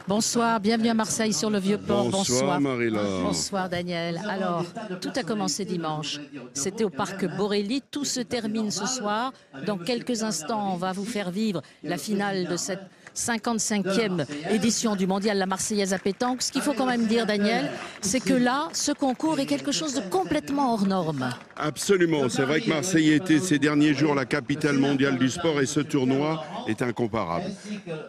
Bonsoir, bienvenue à Marseille sur le Vieux-Port. Bonsoir Marie-Laure. Bonsoir Daniel. Alors, tout a commencé dimanche. C'était au parc Borély. Tout se termine ce soir. Dans quelques instants, on va vous faire vivre la finale de cette 55e édition du mondial La Marseillaise à pétanque. Ce qu'il faut quand même dire, Daniel, c'est que là, ce concours est quelque chose de complètement hors norme. Absolument, c'est vrai que Marseille était ces derniers jours la capitale mondiale du sport et ce tournoi est incomparable.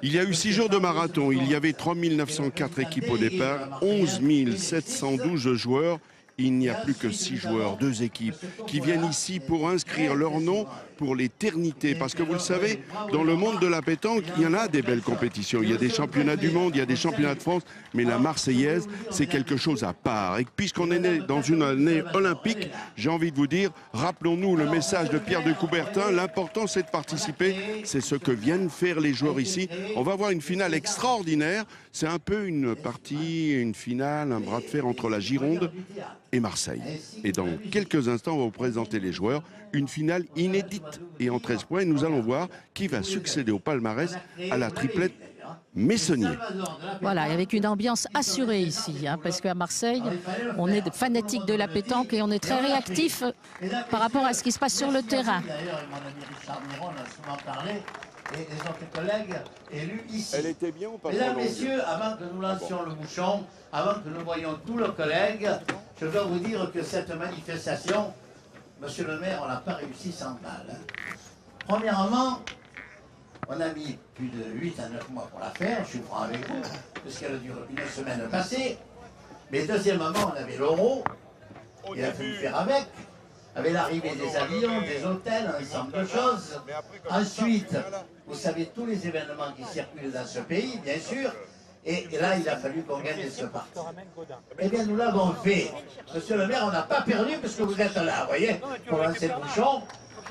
Il y a eu 6 jours de marathon, il y avait 3 904 équipes au départ, 11 712 joueurs. Il n'y a plus que 6 joueurs, 2 équipes, qui viennent ici pour inscrire leur nom pour l'éternité. Parce que vous le savez, dans le monde de la pétanque, il y en a des belles compétitions. Il y a des championnats du monde, il y a des championnats de France, mais la Marseillaise, c'est quelque chose à part. Et puisqu'on est né dans une année olympique, j'ai envie de vous dire, rappelons-nous le message de Pierre de Coubertin, l'important c'est de participer, c'est ce que viennent faire les joueurs ici. On va voir une finale extraordinaire, c'est un peu une partie, une finale, un bras de fer entre la Gironde et Marseille. Et dans quelques instants, on va vous présenter les joueurs. Une finale inédite et en 13 points. Et nous allons voir qui va succéder au palmarès à la triplette Messonnier. Voilà, avec une ambiance assurée ici, hein, parce qu'à Marseille, on est fanatiques de la pétanque et on est très réactifs par rapport à ce qui se passe sur le terrain. D'ailleurs, mon ami Richard Miron en a souvent parlé, et les autres collègues élus ici. Elle était bien ou pas? Mesdames, Messieurs, avant que nous lancions le bouchon, avant que nous voyions tous nos collègues, je dois vous dire que cette manifestation, Monsieur le maire, on n'a pas réussi sans mal. Hein. Premièrement, on a mis plus de 8 à 9 mois pour la faire, je suis franc avec vous, puisqu'elle a duré une semaine passée. Mais deuxièmement, on avait l'euro, il a fallu faire avec l'arrivée des avions, des hôtels, un ensemble de choses. Ensuite, vous savez tous les événements qui circulent dans ce pays, bien sûr. Et là, il a fallu qu'on gagne ce parti. Eh bien, nous l'avons fait. Monsieur le maire, on n'a pas perdu parce que vous êtes là, vous voyez, pour lancer le bouchon.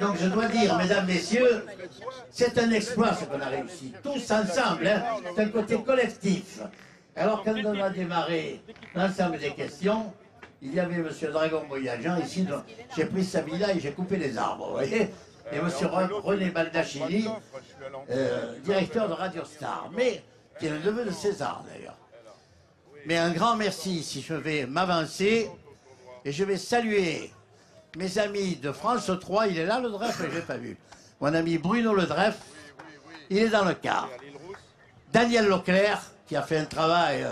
Donc, je dois dire, mesdames, messieurs, c'est un exploit ce qu'on a réussi. Tous ensemble, hein. C'est un côté collectif. Alors, quand on a démarré l'ensemble des questions, il y avait monsieur Dragon Voyageant ici. J'ai pris sa villa et j'ai coupé les arbres, vous voyez. Et monsieur René Baldacchini, directeur de Radio Star. Mais qui est le neveu de César d'ailleurs. Mais un grand merci si je vais m'avancer et je vais saluer mes amis de France 3, il est là le Dreff, je ne l'ai pas vu. Mon ami Bruno Le Dreff, il est dans le car. Daniel Leclerc, qui a fait un travail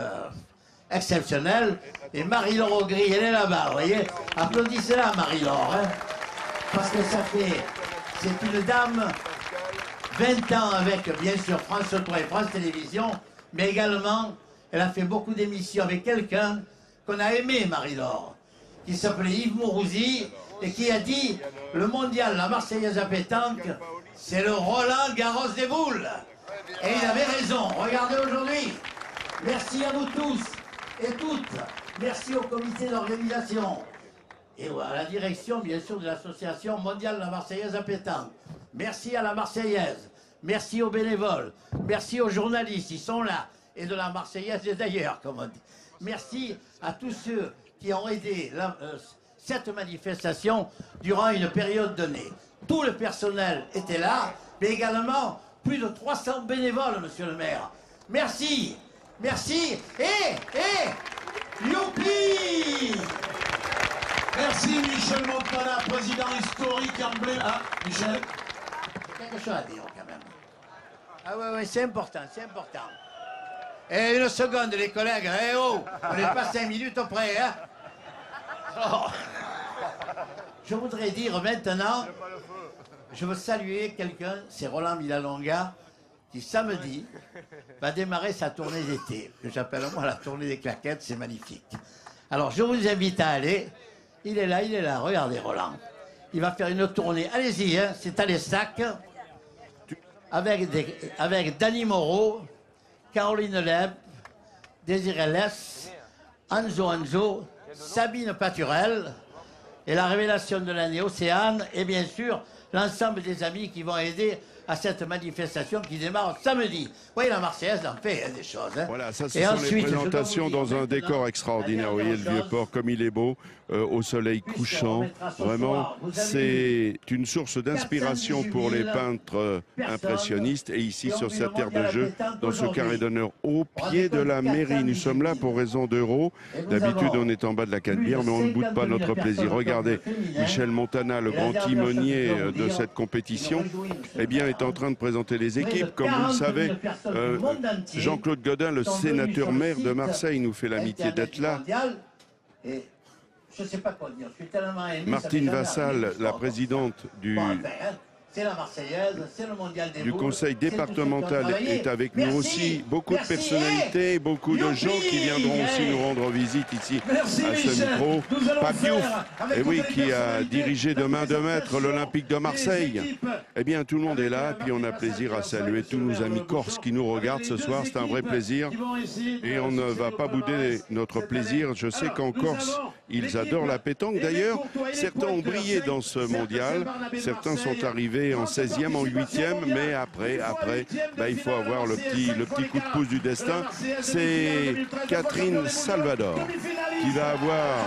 exceptionnel, et Marie-Laure Augry, elle est là-bas, vous voyez. Applaudissez-la Marie-Laure, hein, parce que ça fait, c'est une dame 20 ans avec, bien sûr, France 3 et France Télévisions, mais également, elle a fait beaucoup d'émissions avec quelqu'un qu'on a aimé, Marie-Laure, qui s'appelait Yves Mourouzi, et qui a dit, le mondial, la Marseillaise à pétanque, c'est le Roland Garros des boules. Et il avait raison, regardez aujourd'hui. Merci à vous tous et toutes. Merci au comité d'organisation. Et à la direction, bien sûr, de l'association mondiale de la Marseillaise à pétanque. Merci à la Marseillaise. Merci aux bénévoles. Merci aux journalistes, ils sont là. Et de la Marseillaise et d'ailleurs, comme on dit. Merci à tous ceux qui ont aidé cette manifestation durant une période donnée. Tout le personnel était là, mais également plus de 300 bénévoles, monsieur le maire. Merci. Merci. Et youpi! Merci Michel Montana, président historique emblème. Ah, Michel. Quelque chose à dire quand même. Ah ouais, c'est important, c'est important. Et une seconde, les collègues, eh oh, on n'est pas 5 minutes auprès, hein. Oh. Je voudrais dire maintenant, je veux saluer quelqu'un, c'est Roland Villalonga, qui samedi va démarrer sa tournée d'été, que j'appelle moi la tournée des claquettes, c'est magnifique. Alors je vous invite à aller, il est là, regardez Roland. Il va faire une tournée, allez-y, hein, c'est à l'Estac, avec Dany Moreau, Caroline Leb, Désiré Less, Anzo, Sabine Paturel, et la révélation de l'année Océane, et bien sûr, l'ensemble des amis qui vont aider à cette manifestation qui démarre samedi. Vous voyez, la Marseillaise en fait des choses. Hein. Voilà, ça, ce sont les présentations dans un décor extraordinaire. Vous voyez le Vieux-Port, comme il est beau, au soleil couchant. Vraiment, c'est une source d'inspiration pour les peintres impressionnistes. Et ici, sur cette aire de jeu, dans ce carré d'honneur, au pied de la mairie. Nous sommes là pour raison d'euros. D'habitude, on est en bas de la Canebière, mais on ne boude pas notre plaisir. Regardez, Michel Montana, le grand timonier de cette compétition, eh bien, est en train de présenter les équipes. Comme vous le savez, Jean-Claude Godin, le sénateur maire de Marseille, nous fait l'amitié d'être là. Je sais pas quoi dire. Je suis tellement ému. Martine Vassal, la présidente du... C'est la Marseillaise, c'est le mondial des du conseil départemental est avec nous aussi. Beaucoup de personnalités, beaucoup de gens qui viendront aussi nous rendre visite ici à ce micro. Pape Diouf, et oui, qui a dirigé de main de maître l'Olympique de Marseille. Eh bien, tout le monde est là, puis on a plaisir à saluer tous nos amis corses qui nous regardent ce soir. C'est un vrai plaisir. Et on ne va pas bouder notre plaisir. Je sais qu'en Corse, ils adorent la pétanque. D'ailleurs, certains ont brillé dans ce mondial. Certains sont arrivés en 16e, en 8e, mais après il faut avoir le petit coup de pouce du destin. C'est Catherine Salvador qui va avoir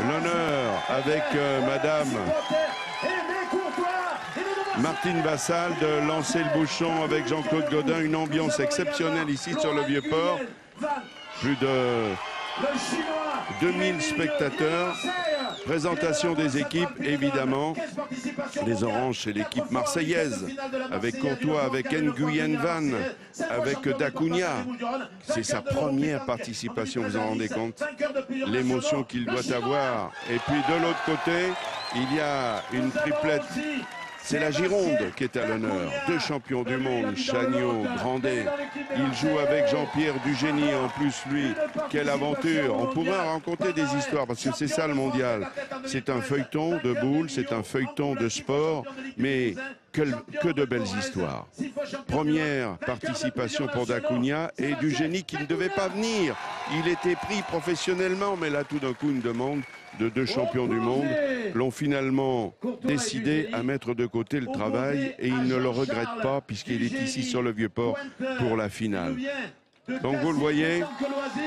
l'honneur avec Madame Martine Vassal de lancer le bouchon avec Jean-Claude Godin. Une ambiance exceptionnelle ici sur le Vieux-Port. Plus de 2000 spectateurs. Présentation des équipes, évidemment. Les Oranges, c'est l'équipe marseillaise, avec Courtois, avec Nguyen Van, avec Dacunia. C'est sa première participation, vous en rendez compte? L'émotion qu'il doit avoir. Et puis de l'autre côté, il y a une triplette. C'est la Gironde qui est à l'honneur. 2 champions du monde, Chagnot, Grandet. Il joue avec Jean-Pierre Dugénie, en plus lui. Quelle aventure! On pourra raconter des histoires, parce que c'est ça le mondial. C'est un feuilleton de boules, c'est un feuilleton de sport, mais que de belles histoires. Première participation pour Dacunia et Dugénie qui ne devait pas venir. Il était pris professionnellement, mais là tout d'un coup une demande de 2 champions du monde l'ont finalement décidé à mettre de côté le travail et il ne le regrette pas puisqu'il est ici sur le Vieux-Port pour la finale. Donc vous le voyez,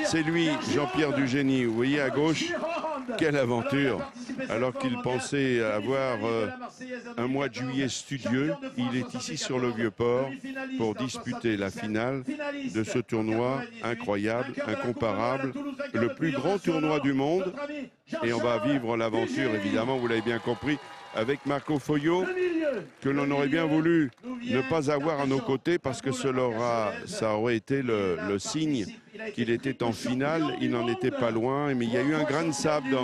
c'est lui, Jean-Pierre Dugénie. Vous voyez à gauche, quelle aventure. Alors qu'il pensait avoir un mois de juillet studieux, il est ici sur le Vieux-Port pour disputer la finale de ce tournoi incroyable, incomparable, le plus grand tournoi du monde. Et on va vivre l'aventure, évidemment, vous l'avez bien compris, avec Marco Foglio, que l'on aurait bien voulu ne pas avoir à nos côtés parce que ça aurait été le signe qu'il était en finale. Il n'en était pas loin, mais il y a eu un grain de sable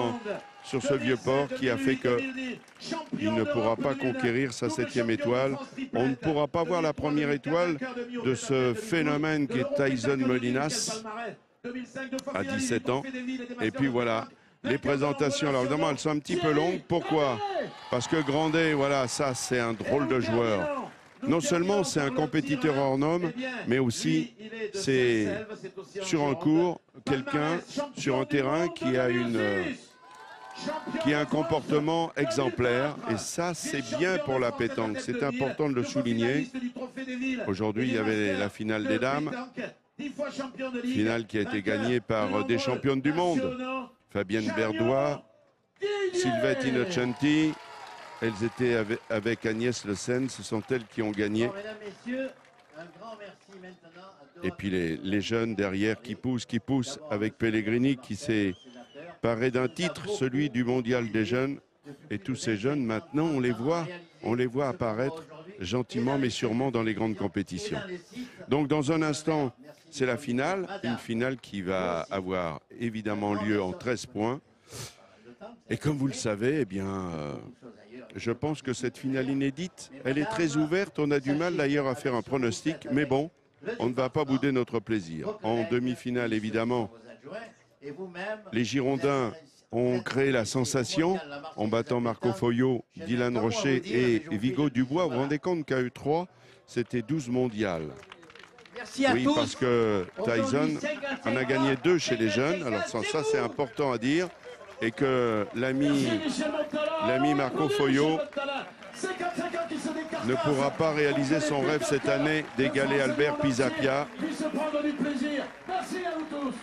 sur ce Vieux-Port qui a fait qu'il ne pourra pas conquérir sa 7e étoile. On ne pourra pas voir la première étoile de ce phénomène qui est Tyson Molinas à 17 ans. Et puis voilà. Les présentations, alors évidemment, elles sont un petit peu longues. Pourquoi? Parce que Grandet, voilà, ça, c'est un drôle de joueur. Non seulement c'est un compétiteur hors norme, mais aussi c'est sur un court, quelqu'un sur un terrain qui a un comportement exemplaire. Et ça, c'est bien pour la pétanque. C'est important de le souligner. Aujourd'hui, il y avait la finale des dames. Finale qui a été gagnée par des championnes du monde. Fabienne Berdois, Sylvette Innocenti, elles étaient avec Agnès Le Sen, ce sont elles qui ont gagné. Et puis les jeunes derrière qui poussent avec Pellegrini qui s'est paré d'un titre, celui du mondial des jeunes. Et tous ces jeunes, maintenant, on les voit apparaître gentiment mais sûrement dans les grandes compétitions. Donc dans un instant, c'est la finale, une finale qui va avoir évidemment lieu en 13 points. Et comme vous le savez, eh bien, je pense que cette finale inédite, elle est très ouverte. On a du mal d'ailleurs à faire un pronostic, mais bon, on ne va pas bouder notre plaisir. En demi-finale, évidemment, les Girondins ont créé la sensation en battant Marco Foglio, Dylan Rocher et Vigo Dubois. Vous vous rendez compte qu'à E3, c'était 12 mondiales. Oui, parce que Tyson en a gagné 2 chez les jeunes. Alors ça c'est important à dire. Et que l'ami Marco Foglio ne pourra pas réaliser son rêve cette année d'égaler Albert Pisapia. Puisse prendre du plaisir. Merci à vous tous.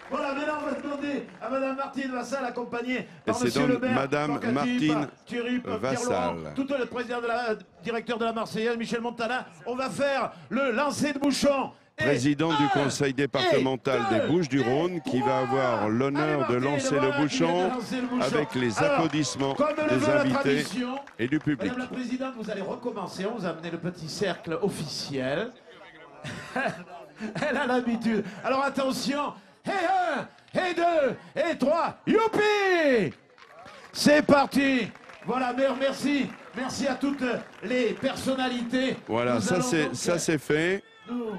Voilà, maintenant on va demander à Madame Martine Vassal, accompagnée par Monsieur le maire, Madame Martine Vassal, tout le président directeur de la Marseillaise, Michel Montana. On va faire le lancer de bouchon. Président du conseil départemental des Bouches-du-Rhône, qui va avoir l'honneur de lancer le bouchon avec les applaudissements des invités et du public. Madame la Présidente, vous allez recommencer. On vous a amené le petit cercle officiel. Elle a l'habitude. Alors attention. Et 1, et 2, et 3. Youpi! C'est parti. Voilà, maire, merci. Merci à toutes les personnalités. Voilà, ça c'est fait.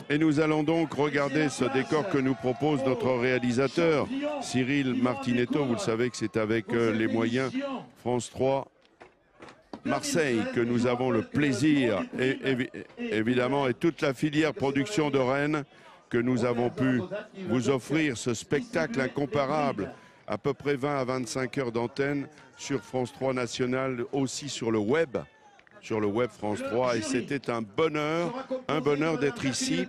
Et nous allons donc regarder ce décor que nous propose notre réalisateur, Cyril Martinetto. Vous le savez que c'est avec les moyens France 3 Marseille que nous avons le plaisir, évidemment, et toute la filière production de Rennes, que nous avons pu vous offrir ce spectacle incomparable. À peu près 20 à 25 heures d'antenne sur France 3 National, aussi sur le web France 3. Et c'était un bonheur d'être ici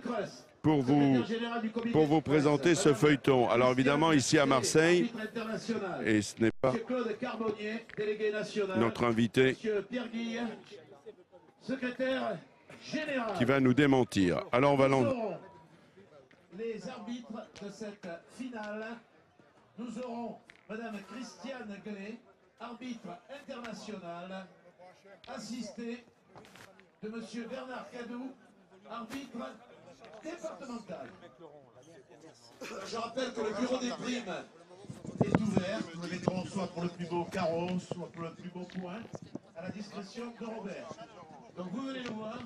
pour vous présenter ce feuilleton. Alors évidemment, ici à Marseille, et ce n'est pas notre invité qui va nous démentir. Alors on va les arbitres de cette finale. Nous aurons Madame Christiane Glé, arbitre international, assistée de Monsieur Bernard Cadou, arbitre départemental. Je rappelle que le bureau des primes est ouvert. Nous le mettrons soit pour le plus beau carreau, soit pour le plus beau point, à la discrétion de Robert. Donc vous venez nous voir.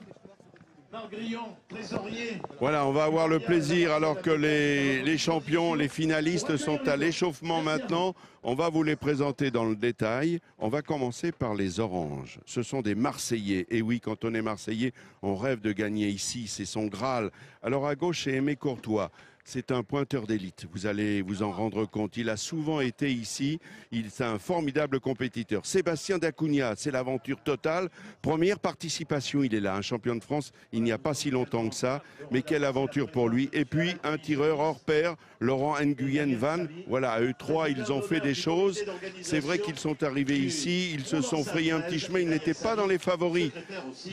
Marc Grillon, trésorier. Voilà, on va avoir le plaisir, alors que les champions, les finalistes sont à l'échauffement maintenant. On va vous les présenter dans le détail. On va commencer par les oranges. Ce sont des Marseillais. Et oui, quand on est Marseillais, on rêve de gagner ici. C'est son Graal. Alors à gauche, c'est Aimé Courtois. C'est un pointeur d'élite, vous allez vous en rendre compte. Il a souvent été ici, c'est un formidable compétiteur. Sébastien Dacunha, c'est l'aventure totale. Première participation, il est là, un champion de France, il n'y a pas si longtemps que ça. Mais quelle aventure pour lui. Et puis un tireur hors pair, Laurent Nguyen Van. Voilà, à eux trois, ils ont fait des choses. C'est vrai qu'ils sont arrivés ici, ils se sont frayés un petit chemin, ils n'étaient pas dans les favoris.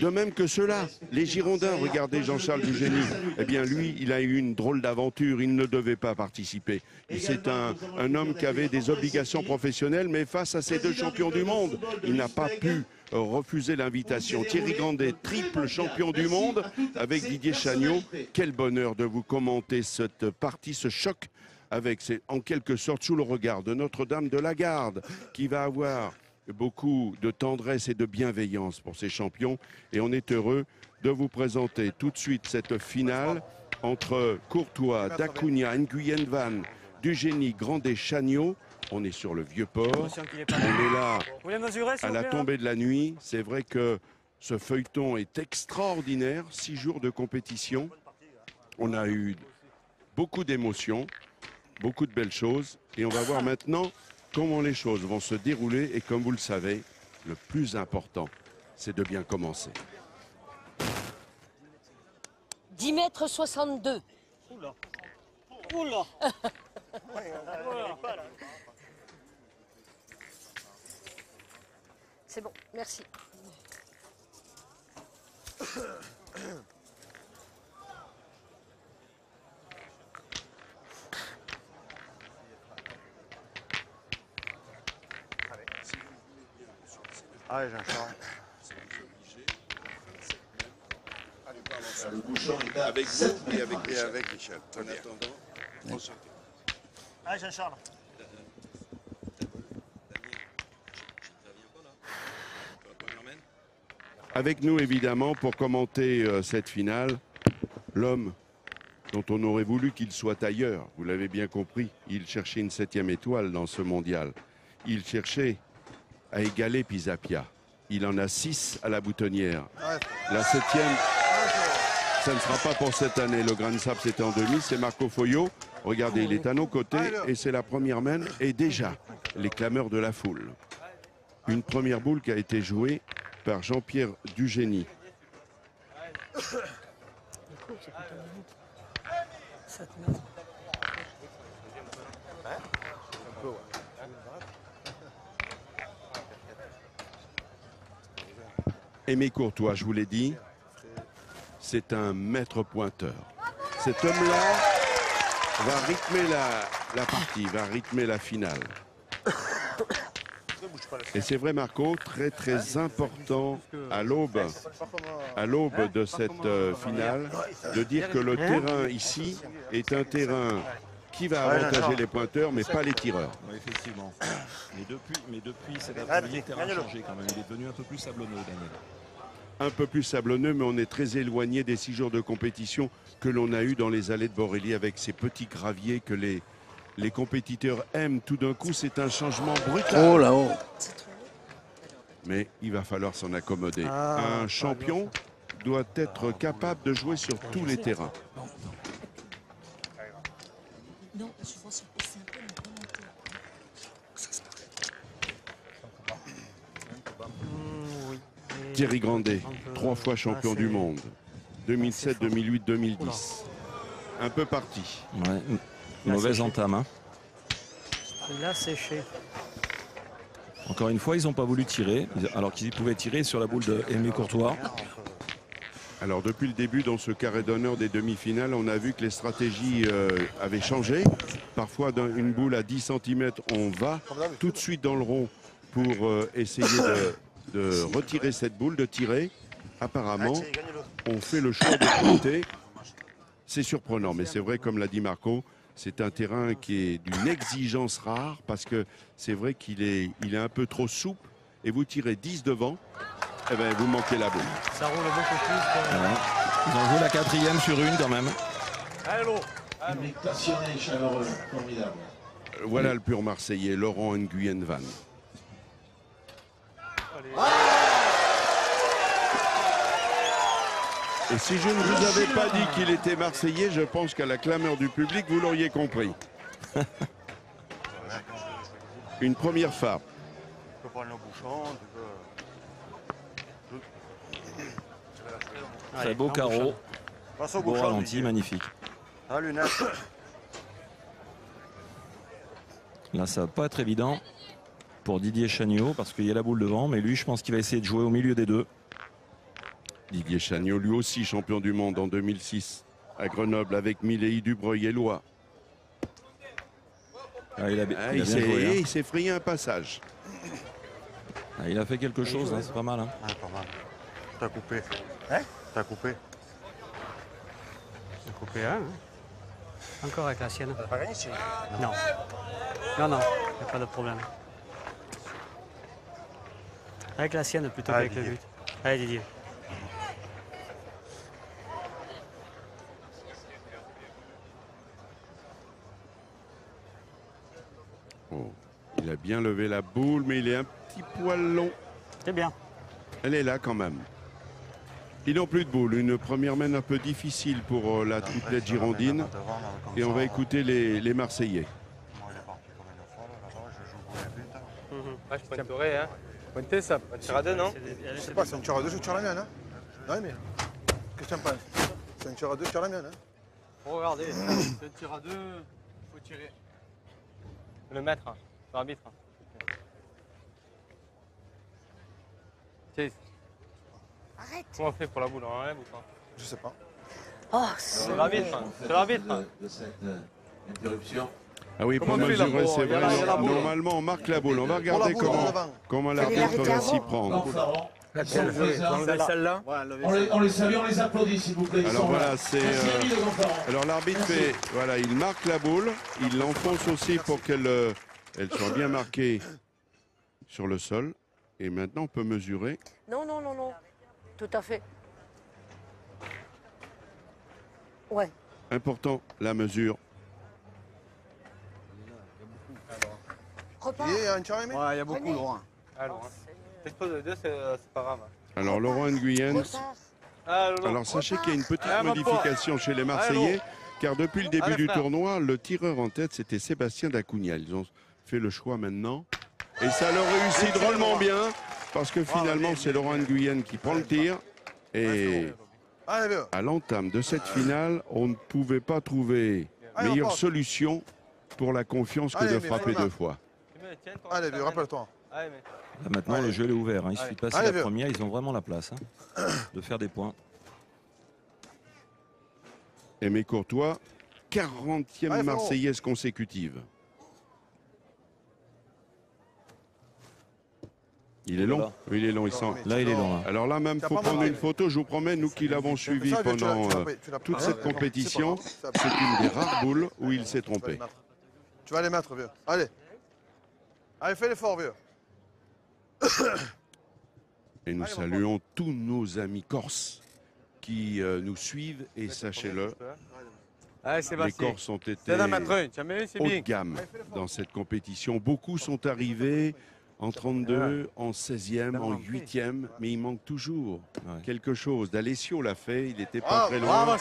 De même que ceux-là, les Girondins, regardez Jean-Charles Dugénie. Eh bien lui, il a eu une drôle d'aventure. Il ne devait pas participer. C'est un homme qui avait des obligations professionnelles, mais face à ces deux champions du monde, il n'a pas pu refuser l'invitation. Thierry Grandet, triple champion du monde avec Didier Chagnot. Quel bonheur de vous commenter cette partie, ce choc, avec, en quelque sorte, sous le regard de Notre-Dame de la Garde, qui va avoir beaucoup de tendresse et de bienveillance pour ces champions. Et on est heureux de vous présenter tout de suite cette finale entre Courtois, Dacunha, Nguyen Van, Dugénie, Grandet, Chagnot. On est sur le Vieux-Port. On est là à la tombée de la nuit. C'est vrai que ce feuilleton est extraordinaire. 6 jours de compétition. On a eu beaucoup d'émotions, beaucoup de belles choses. Et on va voir maintenant comment les choses vont se dérouler. Et comme vous le savez, le plus important, c'est de bien commencer. 10 mètres 62. Oula. Oula. C'est bon, merci. Ah ouais, Jean-Charles. Le bouchon est avec vous et avec Michel. En attendant, Ah, Jean-Charles. Avec nous, évidemment, pour commenter cette finale, l'homme dont on aurait voulu qu'il soit ailleurs. Vous l'avez bien compris, il cherchait une 7e étoile dans ce mondial. Il cherchait à égaler Pisapia. Il en a 6 à la boutonnière. La 7e, ça ne sera pas pour cette année. Le Grand Sable, c'était en demi. C'est Marco Foyot. Regardez, il est à nos côtés et c'est la première main. Et déjà, les clameurs de la foule. Une première boule qui a été jouée par Jean-Pierre Dugénie. Aimé Courtois, je vous l'ai dit, c'est un maître pointeur. Cet homme-là va rythmer la partie, va rythmer la finale. Et c'est vrai, Marco, très très important à l'aube de cette finale, de dire que le terrain ici est un terrain qui va avantager les pointeurs, mais pas les tireurs. Oui, effectivement. Mais depuis cet après-midi, le terrain a changé quand même. Il est devenu un peu plus sablonneux, Daniel. Un peu plus sablonneux, mais on est très éloigné des 6 jours de compétition que l'on a eu dans les allées de Borély avec ces petits graviers que les compétiteurs aiment. Tout d'un coup, c'est un changement brutal. Oh là-haut. Mais il va falloir s'en accommoder. Un champion doit être capable de jouer sur tous les terrains. Non, je pense que c'est un peu une remontée. Thierry Grandet, 3 fois champion du monde. 2007, 2008, 2010. Un peu parti. Ouais, mauvaise entame. Hein. Il a séché. Encore une fois, ils n'ont pas voulu tirer, alors qu'ils pouvaient tirer sur la boule de Aimé Courtois. Alors depuis le début, dans ce carré d'honneur des demi-finales, on a vu que les stratégies avaient changé. Parfois, une boule à 10 cm, on va tout de suite dans le rond pour essayer de retirer cette boule, de tirer. Apparemment, on fait le choix de pointer. C'est surprenant, mais c'est vrai, comme l'a dit Marco, c'est un terrain qui est d'une exigence rare parce que c'est vrai qu'il est un peu trop souple et vous tirez 10 devant, eh ben, vous manquez la boule. Ça roule beaucoup plus. Ouais. Ils ont joué la 4e sur une quand même. Allô. Public passionné, chaleureux, formidable. Voilà le pur Marseillais, Laurent Nguyen Van. Et si je ne vous avais pas dit qu'il était Marseillais, je pense qu'à la clameur du public, vous l'auriez compris. Une première frappe. Tu peux prendre le bouchon, Très beau carreau. Beau ralenti, magnifique. Ah, lunettes. Là, ça va pas être évident pour Didier Chagnot parce qu'il y a la boule devant, mais lui, je pense qu'il va essayer de jouer au milieu des deux. Didier Chagnot, lui aussi champion du monde en 2006 à Grenoble avec Miléi Dubreuil-Éloy. Ah, il s'est frayé un passage. Ah, il a fait quelque chose, hein, c'est pas mal. Hein. Ah, pas mal. T'as coupé. Hein? T'as coupé. J'ai coupé un. Hein. Encore avec la sienne. T'as pas gagné, Thierry? Non. Non, non, il n'y a pas de problème. Avec la sienne plutôt qu'avec le but. Allez, Didier. Oh, il a bien levé la boule, mais il est un petit poil long. C'est bien. Elle est là quand même. Ils n'ont plus de boule. Une première main un peu difficile pour la triplette girondine. Et on va écouter les Marseillais. Moi, il est parti comme une folle. Là-bas, je joue pour les buts. Ouais, je pointerai, hein. Pointer ça. Un tir à deux, non? Je sais pas, c'est un tir à deux, je tire la mienne. Hein. Ouais, mais. Qu'est-ce que tu en penses? C'est un tir à deux, je tire la mienne. Hein. Regardez, c'est un tir à deux, il faut tirer. Le maître, l'arbitre. Tiens. Arrête. Comment on fait pour la boule? On enlève ou pas? Je sais pas. Oh, C'est l'arbitre. C'est l'arbitre. Ah oui, pour mesurer, c'est vrai. Normalement, on marque la boule. On va regarder comment l'arbitre va s'y prendre. Celle-là. On les salue, on les applaudit s'il vous plaît. Alors voilà, c'est. Alors l'arbitre fait. Voilà, il marque la boule, il l'enfonce aussi pour qu'elle soit bien marquée sur le sol. Et maintenant, on peut mesurer. non, non, non, non. Tout à fait. Ouais. Important, la mesure. Repars. Il y a un tir à aimer? Ouais, il y a beaucoup de droit. Alors, t'exposes de deux, c'est pas grave. Alors Laurent Nguyen. Repars. Alors sachez qu'il y a une petite modification chez les Marseillais, car depuis le début du tournoi, le tireur en tête, c'était Sébastien Dacunha. Ils ont fait le choix maintenant. Et ça leur réussit drôlement bien, parce que finalement, c'est Laurent Nguyen qui prend le tir. Et à l'entame de cette finale, on ne pouvait pas trouver meilleure solution pour la confiance que de frapper 2 fois. Allez, vieux, rappelle-toi. Là, maintenant, le jeu est ouvert. Hein. Il suffit de passer la première. Ils ont vraiment la place de faire des points. Aimé Courtois, 40e Marseillaise consécutive. Il est long. Oui, il est long. Là, il est long. Alors là, même, il faut prendre une photo. Je vous promets, nous qui l'avons suivi pendant toute cette compétition, c'est une des rares boules où il s'est trompé. Tu vas les mettre, vieux. Allez. Allez, fais l'effort, vieux. Et nous saluons tous nos amis corses qui nous suivent. Et sachez-le, les Corses ont été haut de gamme dans cette compétition. Beaucoup sont arrivés en 32, en 16e, en 8e, mais il manque toujours quelque chose. D'Alessio l'a fait, il n'était pas très loin.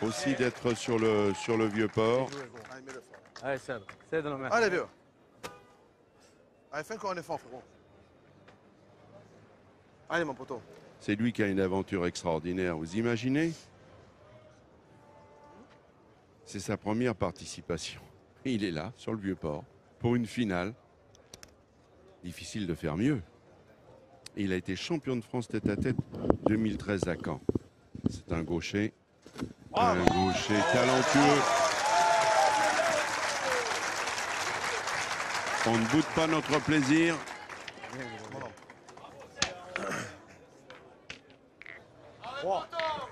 Aussi d'être sur le Vieux-Port. Allez, vieux. Allez, fais encore un effort, frérot. Allez, mon poteau. C'est lui qui a une aventure extraordinaire, vous imaginez? C'est sa première participation. Et il est là, sur le Vieux-Port, pour une finale. Difficile de faire mieux. Et il a été champion de France tête-à-tête 2013 à Caen. C'est un gaucher. Un gaucher talentueux. On ne boude pas notre plaisir.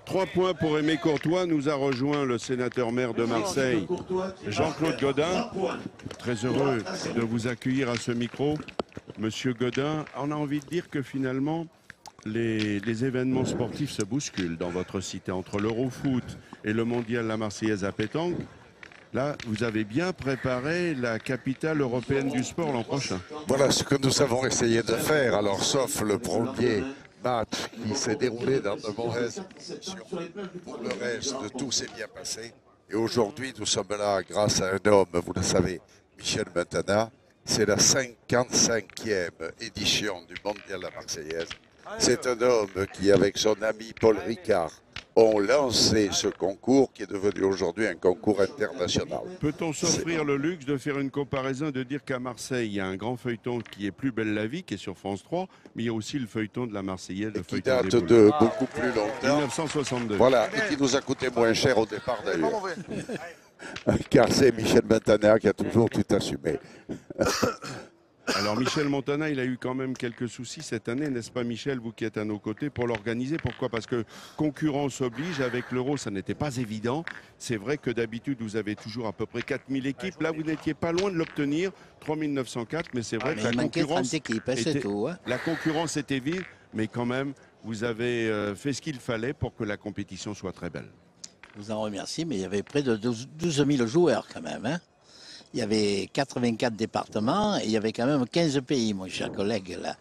Trois points pour Aimé Courtois. Nous a rejoint le sénateur maire de Marseille, Jean-Claude Godin. Très heureux de vous accueillir à ce micro. Monsieur Godin, on a envie de dire que finalement, les événements sportifs se bousculent dans votre cité. Entre l'Eurofoot et le mondial La Marseillaise à pétanque, là, vous avez bien préparé la capitale européenne du sport l'an prochain. Voilà ce que nous avons essayé de faire, alors sauf le premier match qui s'est déroulé dans de mauvaises conditions. Pour le reste, tout s'est bien passé. Et aujourd'hui, nous sommes là grâce à un homme, vous le savez, Michel Montana. C'est la 55e édition du Mondial La Marseillaise. C'est un homme qui, avec son ami Paul Ricard, ont lancé ce concours qui est devenu aujourd'hui un concours international. Peut-on s'offrir le luxe de faire une comparaison, de dire qu'à Marseille, il y a un grand feuilleton qui est Plus belle la vie, qui est sur France 3, mais il y a aussi le feuilleton de la Marseillaise, le qui feuilleton date des de beaucoup plus longtemps. 1962. Voilà, et qui nous a coûté moins cher au départ d'ailleurs. Car c'est Michel Montana qui a toujours tout assumé. Alors Michel Montana, il a eu quand même quelques soucis cette année, n'est-ce pas Michel, vous qui êtes à nos côtés, pour l'organiser? Pourquoi? Parce que concurrence oblige, avec l'Euro, ça n'était pas évident. C'est vrai que d'habitude, vous avez toujours à peu près 4000 équipes. Là, vous n'étiez pas loin de l'obtenir, 3904, mais c'est vrai que la concurrence était vive, mais quand même, vous avez fait ce qu'il fallait pour que la compétition soit très belle. Je vous en remercie, mais il y avait près de 12 000 joueurs quand même. Hein. Il y avait 84 départements et il y avait quand même 15 pays, mon cher collègue. Là.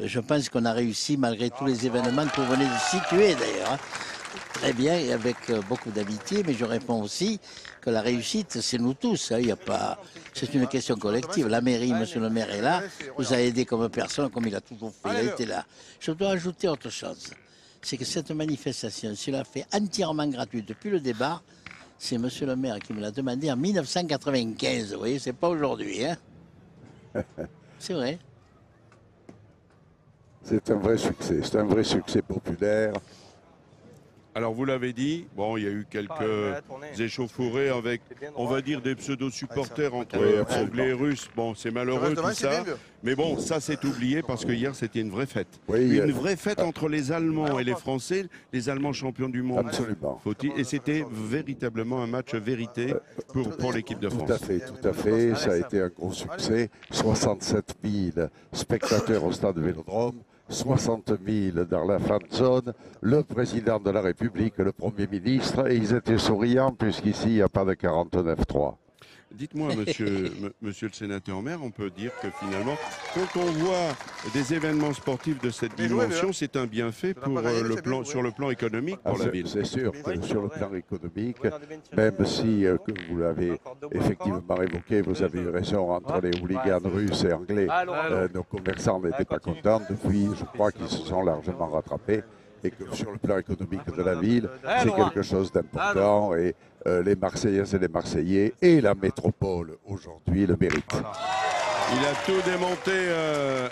Je pense qu'on a réussi, malgré tous les événements que vous venez de situer d'ailleurs. Hein. Très bien, et avec beaucoup d'amitié, mais je réponds aussi que la réussite, c'est nous tous. Hein. Il y a pas... C'est une question collective. La mairie, monsieur le maire est là, vous a aidé comme personne, comme il a toujours fait, il a été là. Je dois ajouter autre chose. C'est que cette manifestation, si on l'a fait entièrement gratuite depuis le départ, c'est monsieur le maire qui me l'a demandé en 1995. Vous voyez, c'est pas aujourd'hui. Hein. C'est vrai. C'est un vrai succès. C'est un vrai succès populaire. Alors vous l'avez dit, bon, il y a eu quelques échauffourées avec, on va dire, des pseudo-supporters entre Anglais et Russes. Bon, c'est malheureux tout ça, mais bon, ça c'est oublié parce que hier c'était une vraie fête. Oui, une vraie fête entre les Allemands et les Français, les Allemands champions du monde. Absolument. Et c'était véritablement un match vérité pour l'équipe de France. Tout à fait, ça a été un gros succès. 67 000 spectateurs au stade Vélodrome. 60 000 dans la fan zone, le président de la République, le Premier ministre, et ils étaient souriants puisqu'ici, il n'y a pas de 49-3. Dites-moi, monsieur le sénateur maire, on peut dire que finalement, quand on voit des événements sportifs de cette dimension, c'est un bienfait pour sur le plan économique pour la ville. C'est sûr que sur le plan économique, même si, que vous l'avez effectivement évoqué, vous avez eu raison, entre les hooligans russes et anglais, nos commerçants n'étaient pas contents. Depuis, je crois qu'ils se sont largement rattrapés. Et que sur le plan économique de la ville, c'est quelque chose d'important. Et les Marseillaises et les Marseillais et la métropole, aujourd'hui, le méritent. Il a tout démonté,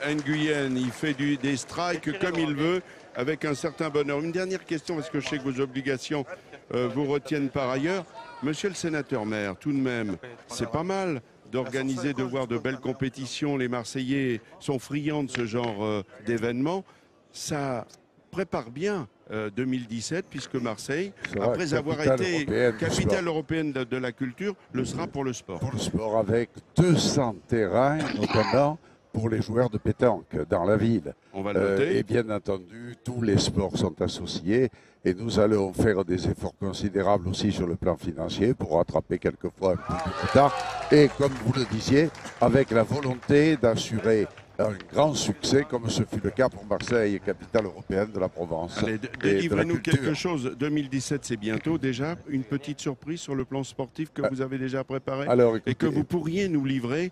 Nguyen. Il fait des strikes comme il veut, avec un certain bonheur. Une dernière question, parce que je sais que vos obligations vous retiennent par ailleurs. Monsieur le sénateur maire, tout de même, c'est pas mal d'organiser, de voir de belles compétitions. Les Marseillais sont friands de ce genre d'événements. Ça prépare bien 2017, puisque Marseille, après avoir été capitale européenne de la culture, le sera pour le sport. Pour le sport, avec 200 terrains, notamment pour les joueurs de pétanque dans la ville. On va le noter. Et bien entendu, tous les sports sont associés. Et nous allons faire des efforts considérables aussi sur le plan financier pour rattraper quelquefois un peu de retard. Et comme vous le disiez, avec la volonté d'assurer un grand succès, comme ce fut le cas pour Marseille, capitale européenne de la Provence. Allez, délivrez-nous quelque chose. 2017, c'est bientôt déjà. Une petite surprise sur le plan sportif que vous avez déjà préparé et que vous pourriez nous livrer.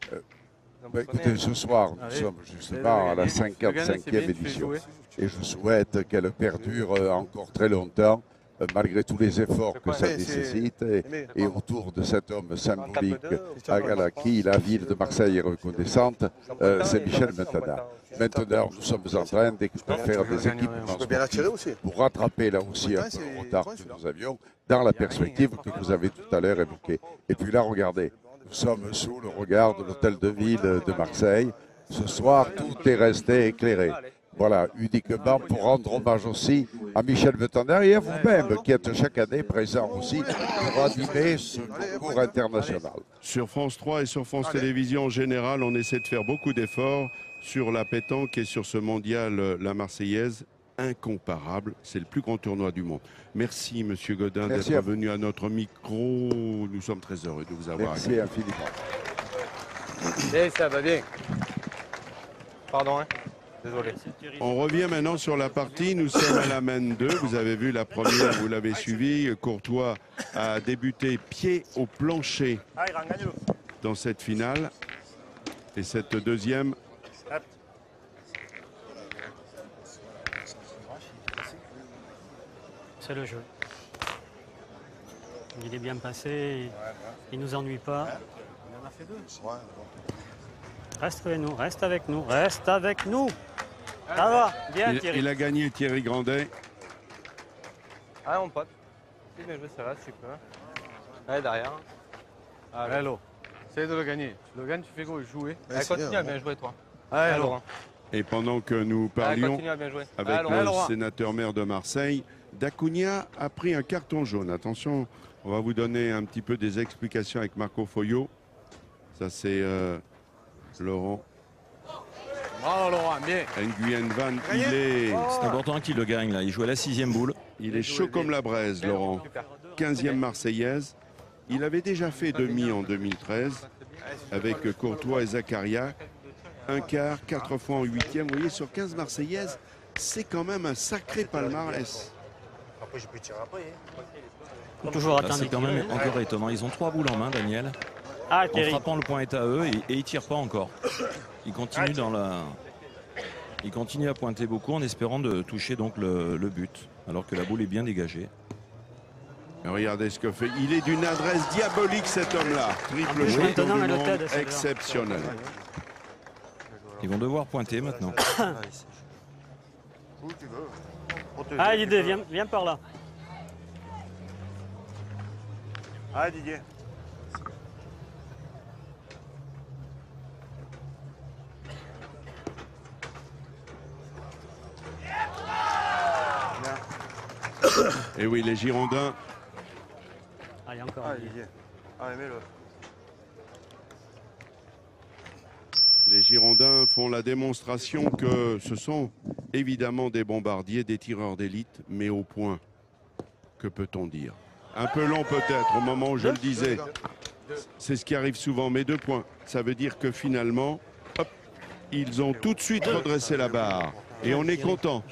Écoutez, ce soir, nous sommes justement à la 55e édition. Et je souhaite qu'elle perdure encore très longtemps, malgré tous les efforts que ça nécessite, et autour de cet homme symbolique à qui la ville de Marseille est reconnaissante, c'est Michel Mentana. Maintenant, nous sommes en train de faire des équipements pour rattraper là aussi un peu le retard que nous avions dans la perspective que vous avez tout à l'heure évoquée. Et puis là, regardez, nous sommes sous le regard de l'hôtel de ville de Marseille. Ce soir, tout est resté éclairé. Voilà, uniquement pour rendre hommage aussi à Michel Mentana et à vous-même, qui êtes chaque année présent aussi pour animer ce concours international. Sur France 3 et sur France Télévisions en général, on essaie de faire beaucoup d'efforts sur la pétanque et sur ce mondial, la Marseillaise, incomparable. C'est le plus grand tournoi du monde. Merci, Monsieur Godin, d'être venu à notre micro. Nous sommes très heureux de vous avoir. Merci infiniment. Et ça va bien. Pardon, hein. Désolé. On revient maintenant sur la partie. Nous sommes à la main 2. Vous avez vu la première, vous l'avez suivi. Courtois a débuté pied au plancher dans cette finale. Et cette deuxième. C'est le jeu. Il est bien passé, il ne nous ennuie pas. Il en a fait deux. Reste avec nous, reste avec nous, reste avec nous. Ça va, bien Thierry. Il a gagné Thierry Grandet. Ah mon pote. Si bien joué, ça va, tu peux. Allez derrière. Allez, Laurent. Essaye de le gagner. Tu le gagnes, tu fais go, jouer. Allez, continue à bien jouer toi. Allez, Laurent. Et pendant que nous parlions avec le sénateur maire de Marseille, D'Acunha a pris un carton jaune. Attention, on va vous donner un petit peu des explications avec Marco Foyot. Ça c'est Laurent. Bravo Laurent, bien. Nguyen Van, il est... C'est important qu'il le gagne là, il joue à la 6e boule. Il est chaud comme la braise, Laurent. 15e Marseillaise. Il avait déjà fait demi en 2013 avec Courtois et Zakaria. Un quart, 4 fois en 8e. Vous voyez, sur 15 Marseillaises, c'est quand même un sacré palmarès. Après, je peux tirer après. Toujours là, c'est quand même encore étonnant. Ils ont 3 boules en main, Daniel. Ah, en frappant, le point est à eux et ils ne tirent pas encore. Ils continuent Ils continuent à pointer beaucoup en espérant de toucher donc le but, alors que la boule est bien dégagée. Regardez ce que fait. Il est d'une adresse diabolique, cet homme-là. Triple champion du monde, exceptionnel. Ils vont devoir pointer maintenant. Ah, Didier, viens par là. Ah, Didier. Et oui, les Girondins. Ah, il y a encore. Didier. Ah, mets-le. Les Girondins font la démonstration que ce sont évidemment des bombardiers, des tireurs d'élite, mais au point. Que peut-on dire? Un peu long peut-être au moment où je le disais. C'est ce qui arrive souvent, mais 2 points. Ça veut dire que finalement, hop, ils ont tout de suite redressé la barre. Et on est content.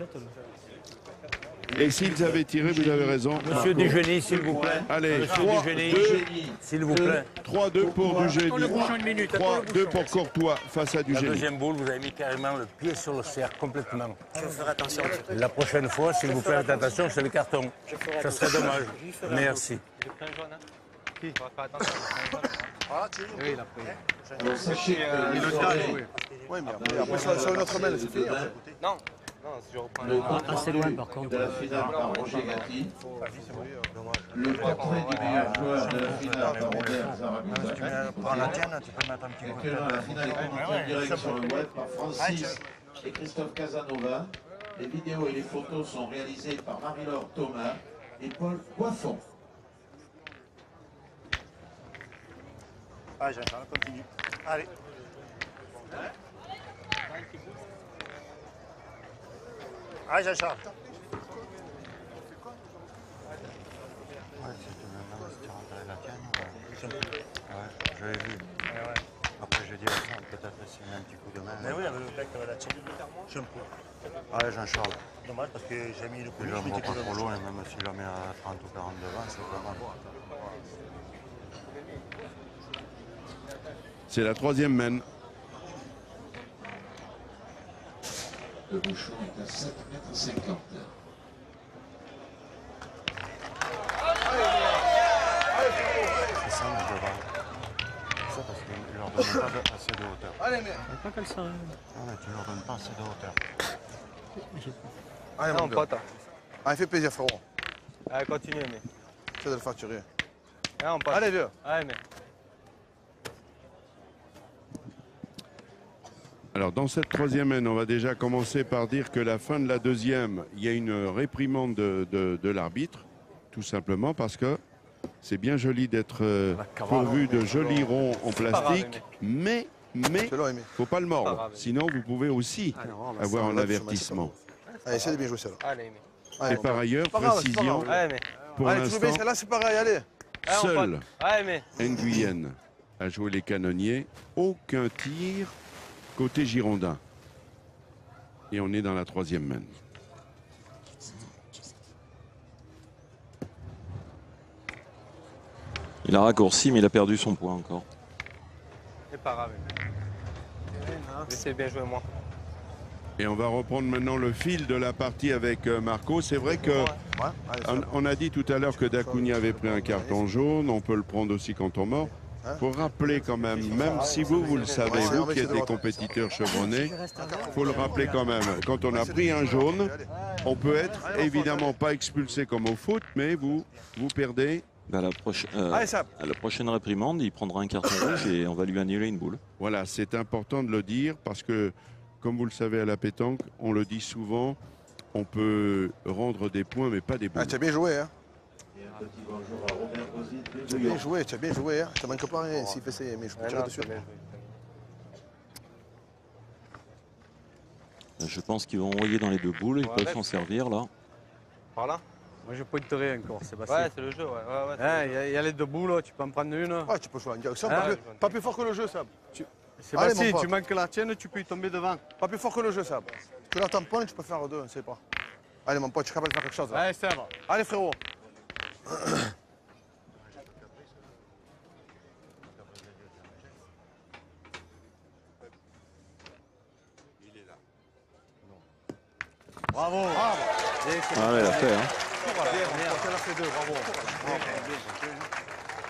Et s'ils avaient tiré, vous avez raison. Monsieur Dugénie, s'il vous plaît. Allez, 3-2, s'il vous plaît. 3-2 pour Dugénie. 3-2 pour Courtois face à La Dugénie. deuxième boule, vous avez mis carrément le pied sur le cercle, complètement. Je ferai attention. La prochaine fois, s'il vous plaît, faites attention, c'est le carton. Ça serait dommage. Merci. Qui va faire attention. Oui, il a pris. Alors, sachez que le temps est joué. Oui, mais après, sur une autre main, c'est fini. Non. Non, si je reprends assez loin par contre. De la finale par Roger Gatti. Le portrait du meilleur joueur de la finale par Robert Zaragoza. Prends la tienne, tu peux mettre un petit coup. Actuellement, la finale est commentée en direct sur le web par Francis et Christophe Casanova. Les vidéos et les photos sont réalisées par Marie-Laure Thomas et Paul Coiffon. Allez, Jean-Charles, continue. Allez. Allez, Jean-Charles. Ouais, j'avais vu. Après, j'ai dit à ça, peut-être essayer un petit coup de main. Mais oui, avec le mec qui avait la tienne. Je me prends. Allez, Jean-Charles. Dommage parce que j'ai mis le coup. Je ne vois pas trop loin, même s'il la met à 30 ou 40 devant, c'est pas mal. C'est la 3e mène. Le bouchon est à 7,50 m. C'est ça, le devant. C'est ça parce qu'il ne leur donne pas assez de hauteur. Allez, mais. Pas qu'elle s'arrête. Ah, mais tu ne leur donnes pas assez de hauteur. Allez, Non, mon gars. pote. Allez, fais plaisir, frérot. Allez, continuez, mais. C'est de le facturer. Allez, on passe. Allez, vieux. Allez, mais. Alors dans cette 3e mène, on va déjà commencer par dire que la fin de la 2e, il y a une réprimande de l'arbitre, tout simplement parce que c'est bien joli d'être pourvu de jolis ronds en plastique, mais faut pas le mordre, sinon vous pouvez aussi avoir un avertissement. Allez, essaie de bien jouer celle-là. Allez, mais. Et par ailleurs, précision, pour allez, tu joues bien l'instant, celle-là, c'est pareil, allez. seul Allez, mais. Nguyen a joué les canonniers, aucun tir côté girondin. Et on est dans la 3e mène. Il a raccourci, mais il a perdu son point encore. C'est pas grave. Laissez bien jouer, moi. Et on va reprendre maintenant le fil de la partie avec Marco. C'est vrai que on a dit tout à l'heure que Dacunia avait pris un carton jaune. On peut le prendre aussi quand on mord. Il faut rappeler quand même si vous le savez, vous qui êtes des compétiteurs chevronnés, il faut le rappeler quand même. Quand on a pris un jaune, on peut être évidemment pas expulsé comme au foot, mais vous perdez. À la prochaine réprimande, il prendra un carton rouge et on va lui annuler une boule. Voilà, c'est important de le dire parce que, comme vous le savez à la pétanque, on le dit souvent, on peut rendre des points mais pas des boules. Ah, tu as bien joué, hein. Tu as bien joué, tu as bien joué, hein. Ça manque pas rien s'il fait ça, mais je peux tirer dessus. Je pense qu'ils vont envoyer dans les 2 boules, ils peuvent s'en servir là. Par là. Moi je pointerai encore, Sébastien. Ouais, c'est le jeu, ouais. Il y a les 2 boules, tu peux en prendre une. Ouais, tu peux jouer en direction, pas plus fort que le jeu, Sab. Sébastien, tu manques la tienne, tu peux y tomber devant. Pas plus fort que le jeu, Sab. Tu la tamponnes, tu peux faire 2, on ne sait pas. Allez, mon pote, je suis capable de faire quelque chose. Là. Allez, ça va. Allez, frérot. Bravo. Ah ouais, il a fait, hein. Elle a fait 2, bravo.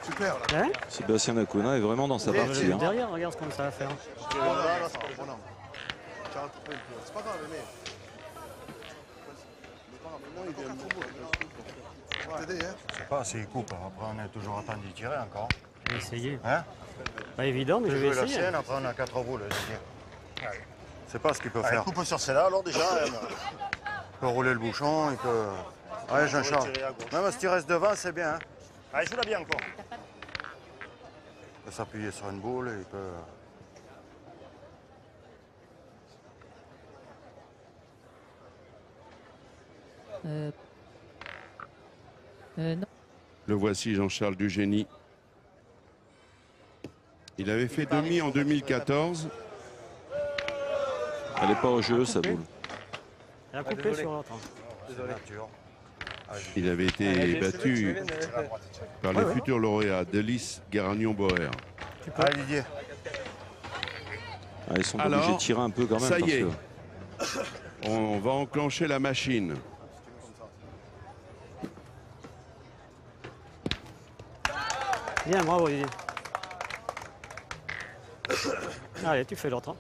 Super. Hein Sébastien Dacunia est vraiment dans sa partie. Hein. Derrière, regarde ce qu'on ça va faire. C'est pas grave, mais. Je sais pas s'il coupe, après on est toujours en train d'y tirer encore. Je vais essayer. Hein? Pas évident, mais je vais essayer. La sienne, après on a 4 boules. C'est pas ce qu'il peut faire. Coupe sur celle-là, alors déjà. Il peut rouler le bouchon, il peut. Allez, Jean-Charles. Même si tu restes devant, c'est bien. Hein? Allez, joue-la bien encore. Il peut s'appuyer sur une boule et il peut. Non. Le voici, Jean-Charles Dugénie. Il avait fait demi en 2014. Elle n'est pas au jeu, sa boule. Elle a coupé sur l'autre. Désolé. Il avait été battu par le futur lauréat Delis Garagnon-Boer. Allez, Didier. Ah, ils sont obligés de tirer un peu quand même. Ça y est. Que... On va enclencher la machine. Bien, bravo Didier. Allez, tu fais l'autre. Hein.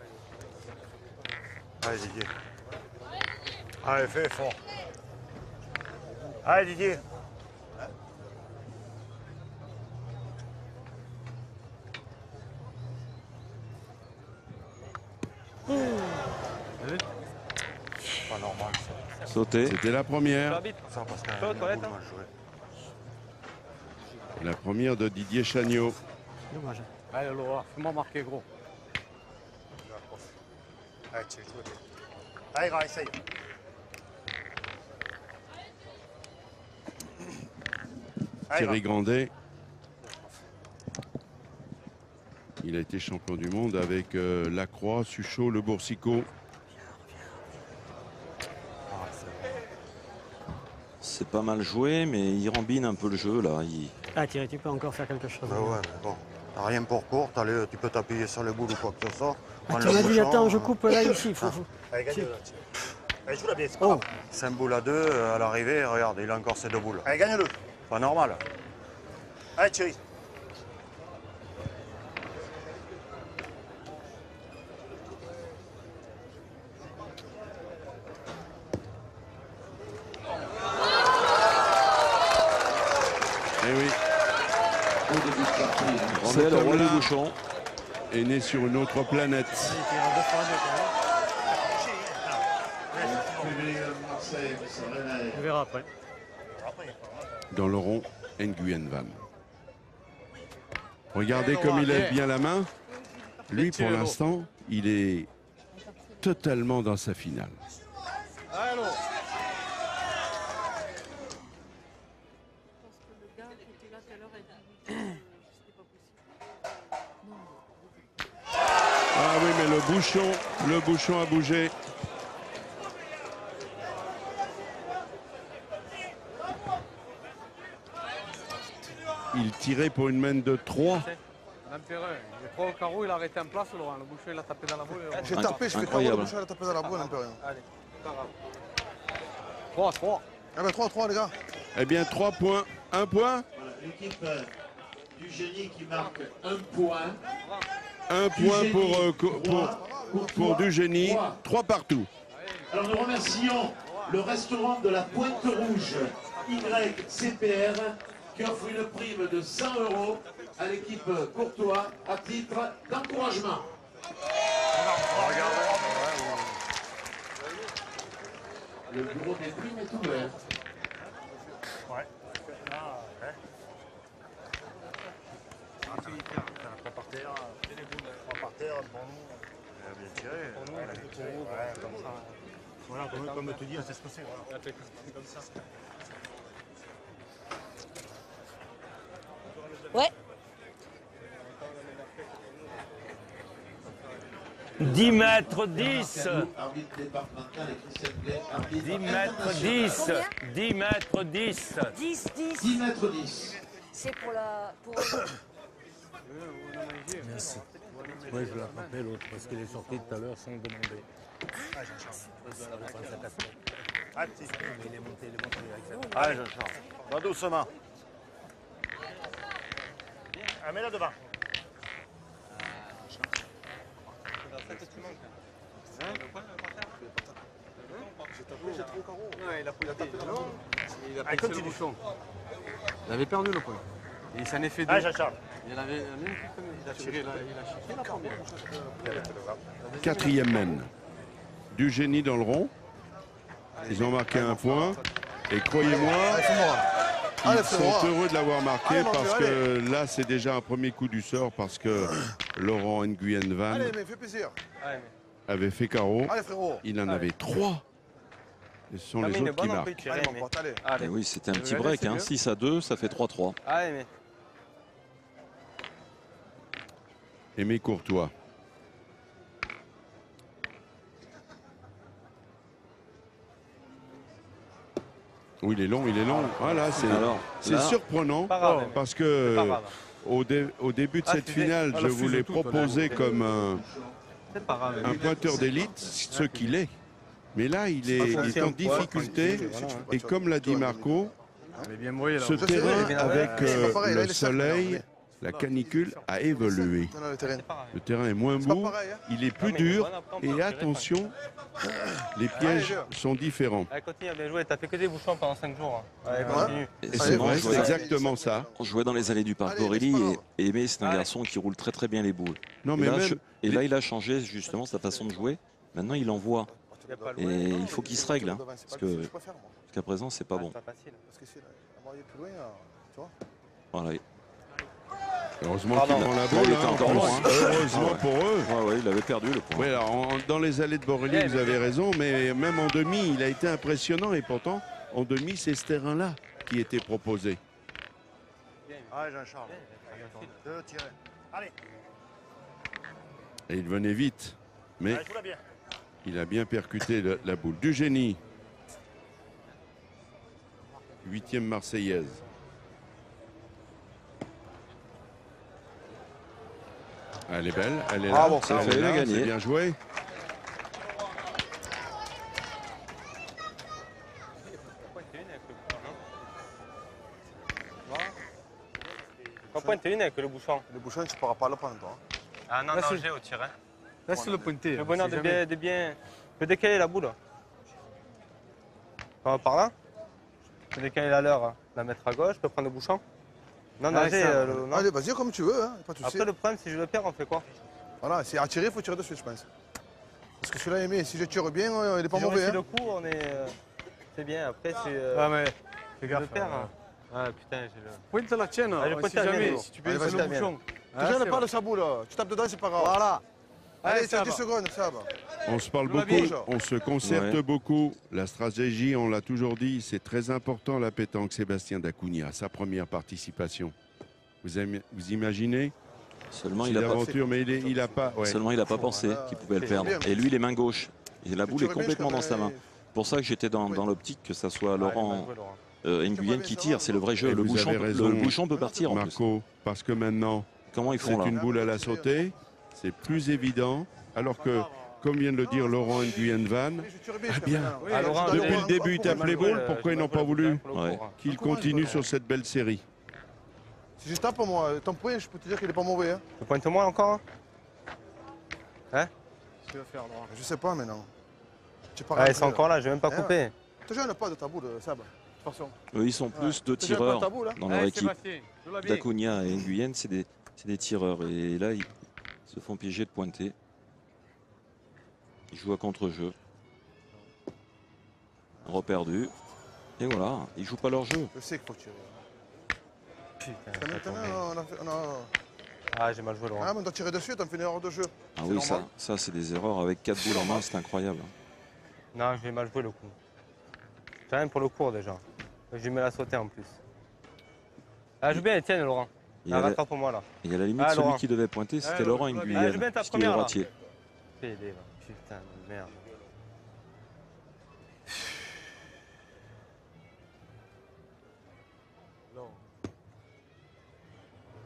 Allez, Didier. Allez, fais fort. Allez, Didier. Pas normal ça. Sauter. C'était la première. Ça parce qu'elle a mal joué. La première de Didier Chagnot. Dommage. Allez, Laura, fais-moi marquer gros. Allez, tire, tout. Allez, gars, essaye. Thierry Grandet. Il a été champion du monde avec Lacroix, Suchot, Le Boursicot. C'est pas mal joué, mais il rembine un peu le jeu là. Ah Thierry, tu peux encore faire quelque chose. Ben ouais, mais bon. T'as rien pour courte, allez, tu peux t'appuyer sur les boules ou quoi que ce soit. Ah, tu m'as dit, attends, je coupe là, ici. Faut... Allez, gagne-le là. Allez, joue-la bien, c'est pas grave. 5 boules à 2, à l'arrivée, regarde, il a encore ses 2 boules. Allez, gagne-le. Pas normal. Allez, Thierry. Eh oui. Cet homme-là est né sur une autre planète. On verra après. Dans le rond, Nguyen Van. Regardez comme il lève bien la main. Lui, pour l'instant, il est totalement dans sa finale. Ah oui, mais le bouchon a bougé. Il tirait pour une main de 3. L'Empéreur, il est trop au carreau, il a arrêté en place, Laurent. Le boucher, il a tapé dans la boule. J'ai tapé, je fais carreau, le boucher, il a tapé dans la boule, l'Empéreur. Allez, pas grave. 3. Ah ben 3, les gars. Eh bien, 3 points. 1 point. L'équipe du génie qui marque 1 point. 1 point pour du génie. 3 partout. Alors nous remercions le restaurant de la Pointe Rouge, YCPR, qui offre une prime de 100 € à l'équipe Courtois à titre d'encouragement. Le bureau des primes est ouvert. Ouais. Par terre, pour nous. Bien tiré. Pour nous, comme ça. Voilà, comme tu dis, c'est ce que c'est. Voilà. Comme ça. Ouais. 10 mètres 10. 10 mètres 10. 10 mètres 10. 10 mètres 10. C'est pour la... Merci. Moi, je la rappelle l'autre parce qu'elle est sortie tout à l'heure sans demander. Allez, Jean-Charles. Va doucement. Ah, mets-la devant. J'ai trop carreau. Ouais, il a tapé dans le il a pris le bouchon. Il avait perdu le point. Et il s'en est fait 2. Allez, Jean-Charles. Il avait il a tiré la première. 4e mène. Du génie dans le rond. Ils ont marqué 1 point. Et croyez-moi, ils sont heureux de l'avoir marqué parce que là, c'est déjà un premier coup du sort parce que Laurent Nguyen Van avait fait carreau. Il en avait 3. Et ce sont les autres qui marquent. Et oui, c'était un petit break. Hein. 6-2, ça fait 3-3. Allez, mais... Aimé Courtois. Oui, il est long, il est long. Voilà, c'est surprenant parce que au début de cette finale, je vous l'ai proposé comme un pointeur d'élite, ce qu'il est. Mais là, il est en difficulté et comme l'a dit Marco, ce terrain avec le soleil, la canicule a évolué. Le terrain est moins beau, il est plus dur et attention, les pièges sont différents. Continue à bien jouer, t'as fait que des bouchons pendant 5 jours. C'est vrai, c'est exactement ça. On jouait dans les allées du parc Borelli et Aimé, c'est un garçon qui roule très très bien les boules. Non, mais là, il a changé justement sa façon de jouer. Maintenant, il envoie. Et il faut qu'il se règle, hein, parce que jusqu'à présent, c'est pas bon. Voilà. Heureusement qu'il prend la balle. Heureusement pour eux. Ouais, il avait perdu le point. Ouais, alors, dans les allées de Borelli, vous avez raison, mais même en demi, il a été impressionnant. Et pourtant, en demi, c'est ce terrain-là qui était proposé. Allez, Jean-Charles. 2 tirés. Allez. Et il venait vite. Mais il a bien percuté la boule. Du génie. 8e Marseillaise. Elle est belle, elle est là. Bon, ça fait gagner. C'est bien joué. Pas pointer une avec le bouchon. Le bouchon, tu ne pourras pas le prendre, toi. Ah non, j'ai au tir. Laisse-le pointer. Le bonheur de bien. Je peux décaler la boule. Par là. Je peux décaler la leur, la mettre à gauche, je peux prendre le bouchon. Non, nager. Allez, vas-y comme tu veux, hein, pas de souci. Après, le problème, si je le perds, on fait quoi? Voilà, c'est à tirer, il faut tirer dessus, je pense. Parce que celui-là, Aimé, si je tire bien, il n'est pas mauvais. Si le coup, on est. C'est bien, après, c'est. Ah, mais fais gaffe. Je le perds. Ah, putain, j'ai le. Pointe la tienne, si jamais, si tu peux laisser le bouchon. Tu gênes pas de sa boule, tu tapes dedans, c'est pas grave. Voilà. Allez, c'est 10 secondes, ça va. On se parle beaucoup, on se concerte beaucoup. La stratégie, on l'a toujours dit, c'est très important la pétanque. Sébastien Dacunha, sa première participation. Vous imaginez? Seulement, il a pas pensé qu'il pouvait le perdre. Et lui, les mains gauches. Et la boule est complètement dans sa main. C'est pour ça que j'étais dans l'optique que ça soit Laurent Nguyen qui tire. C'est le vrai jeu. Le bouchon peut partir en Marco, parce que maintenant, comment ils font là? C'est une boule à la sautée. C'est plus évident, alors que, comme vient de le dire Laurent Nguyen Van, depuis le début, il tape les boules, pourquoi ils n'ont pas voulu qu'il continue sur cette belle série? Si je tape, moi, ton point, je peux te dire qu'il n'est pas mauvais. Hein. Tu pointes moi encore? Hein? Je sais pas maintenant. Ah, ils sont encore là, je vais même pas couper. Tu ne gênes pas de ta boule, Sab. Eux, ils sont plus de tireurs dans leur équipe. Dacunha et Nguyen, c'est des tireurs. Et là, ils se font piéger de pointer. Ils jouent à contre-jeu. Reperdu. Et voilà, ils jouent pas leur jeu. Je sais qu'il faut tirer. Putain, maintenant, Ah, j'ai mal joué, Laurent. Ah, mais on doit tirer dessus, t'en fais une erreur de jeu. Ah oui, ça c'est des erreurs. Avec 4 boules en main, c'est incroyable. Non, j'ai mal joué le coup. J'ai rien pour le cours déjà. J'ai mis la sauter en plus. Ah, joue bien Etienne, Laurent. Rattrape pour moi là. Et à la limite, celui qui devait pointer, c'était Laurent Nguyen, puisqu'il est droitier. Putain de merde.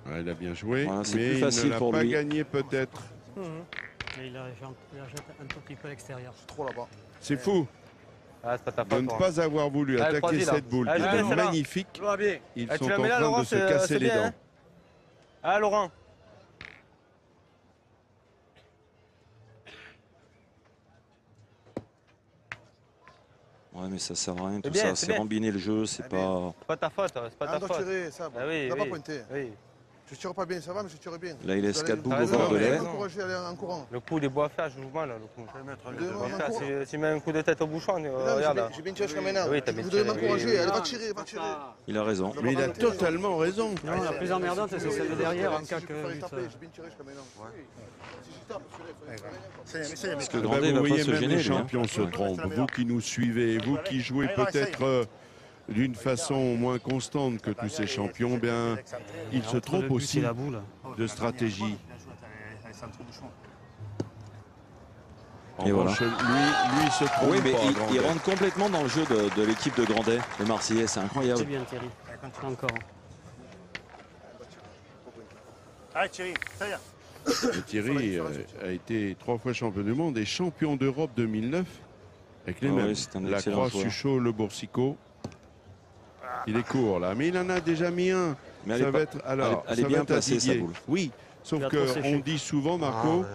Ouais, il a bien joué, voilà, mais il ne l'a pas gagné peut-être. Mais il la jette un tout petit peu à l'extérieur. C'est trop là-bas. C'est fou de ne pas avoir voulu attaquer cette boule qui était magnifique. Ils sont en train de se casser les dents. Ah, Laurent. Ouais, mais ça sert à rien tout ça. C'est rembiner le jeu, c'est pas. C'est pas ta faute, c'est pas ta faute. Tirer, ça, ah, oui, on n'a pas pointé. Oui. Je tire pas bien, ça va, mais je tire bien. Là, il laisse 4 boules au bord de l'air. Le coup des bois à faire, je joue mal. Le coup. Si tu mets un coup de tête au bouchon, regarde. J'ai bien tiré jusqu'à maintenant. Oui, t'as bien vous devez m'encourager, elle va tirer, va tirer. Il a raison. Mais il a totalement raison. Non, la plus emmerdante, c'est celle de derrière en cas que. J'ai bien tiré jusqu'à maintenant. Parce que Grandet vous va pas voyez, se même gêner. les champions se trompent. Vous qui nous suivez, vous qui jouez peut-être d'une façon moins constante que tous ces champions, bien, ils se trompent aussi de stratégie. centre-bouchon. Et voilà. Lui, il se trompe. Oui, mais pas, il rentre complètement dans le jeu de l'équipe de Grandet, le Marseillais, c'est incroyable. C'est bien Thierry, encore. Allez Thierry, ça y est. Et Thierry a été 3 fois champion du monde et champion d'Europe 2009 avec les mêmes. Oui, la Croix, Suchot, le Boursicot. Il est court là, mais il en a déjà mis un. Mais ça va être alors. Elle est bien placée sa boule. Oui, sauf qu'on dit souvent, Marco,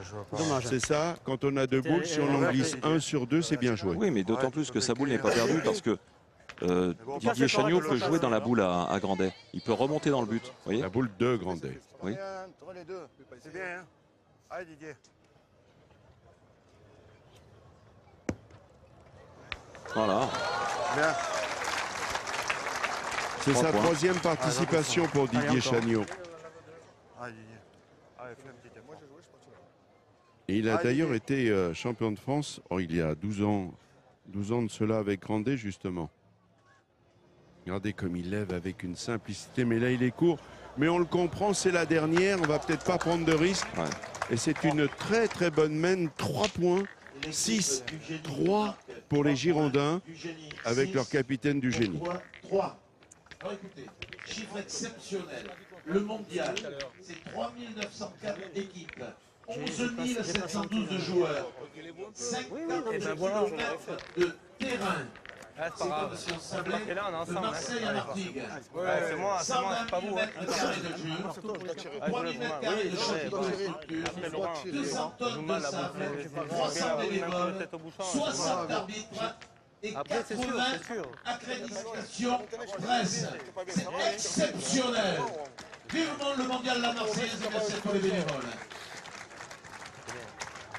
c'est ça. Quand on a 2 boules, si on en glisse 1 sur 2, c'est bien joué. Oui, mais d'autant plus que sa boule n'est pas perdue parce que Didier Chagnot peut jouer dans la boule à Grandet. Il peut remonter dans le but. Voyez la boule de Grandet. Oui. Les deux, c'est bien. Hein. Allez Didier. Voilà. Bien. C'est sa 3e participation pour Didier Chagnot. Et il a d'ailleurs été champion de France il y a 12 ans de cela avec Grandet justement. Regardez comme il lève avec une simplicité, mais là il est court. Mais on le comprend, c'est la dernière, on va peut-être pas prendre de risque. Ouais. Et c'est une très très bonne mène, 3 points, 6-3 pour les Girondins avec leur capitaine du génie. 3. Alors écoutez, chiffre exceptionnel. Le mondial, c'est 3904 équipes, 11 712 joueurs, 50 km de terrain. C'est comme si on sablait de Marseille à Martigues. C'est moi, c'est pas vous. 3000 mètres carrés de jeu, 3000 mètres carrés de château de structure, 200 tonnes de sable, 300 bénévoles, 60 arbitres et 80 accréditations presse. C'est exceptionnel. Vivement le mondial de la Marseillaise et merci pour les bénévoles.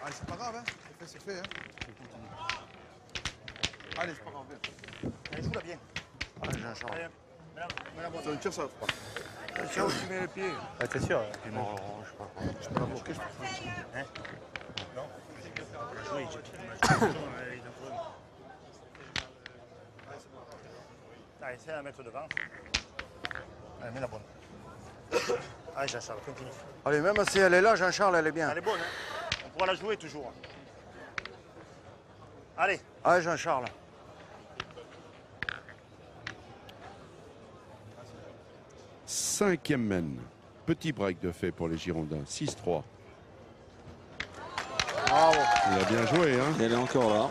Allez, c'est pas grave, hein. C'est fait, hein. Allez, c'est pas grave. Allez, joue-la bien. Allez, j'ai un char. Allez, mets la boîte. Tire ça. Tiens où tu mets le pied. Ah, t'es sûr? Non, je sais pas. Je peux la bloquer, je peux faire. Hein? Non. Oui, allez, essaie de la mettre devant. Allez, mets la bonne. Allez, Jean-Charles, continue. Allez, même si elle est là, Jean-Charles, elle est bien. Elle est bonne, hein? On pourra la jouer toujours. Allez. Allez, Jean-Charles. Cinquième mène. Petit break de fait pour les Girondins. 6-3. Bravo. Il a bien joué, hein? Elle est encore là.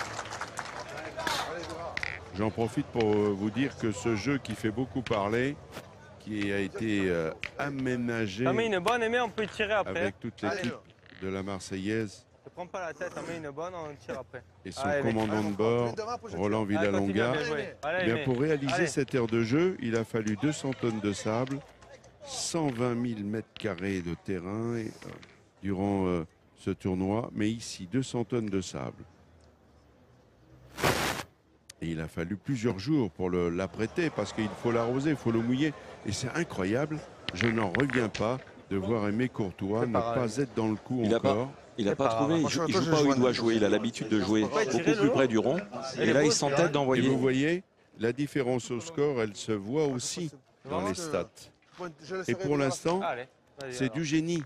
J'en profite pour vous dire que ce jeu qui fait beaucoup parler, qui a été aménagé Ah, mais une bonne, mais on peut tirer après. avec toute l'équipe de la Marseillaise Ne prends pas la tête, on met une bonne, on tire après. et son commandant de bord, Roland Villalonga. Eh bien, pour réaliser cette aire de jeu, il a fallu 200 tonnes de sable, 120 000 mètres carrés de terrain durant ce tournoi, mais ici 200 tonnes de sable. Et il a fallu plusieurs jours pour l'apprêter parce qu'il faut l'arroser, il faut le mouiller. Et c'est incroyable, je n'en reviens pas de voir Aimé Courtois ne pas être dans le coup encore. Il n'a pas trouvé, il joue pas où il doit jouer, il a l'habitude de jouer beaucoup plus près du rond. Et là, il s'entête d'envoyer. Et vous voyez, la différence au score, elle se voit aussi dans les stats. Et pour l'instant, c'est du génie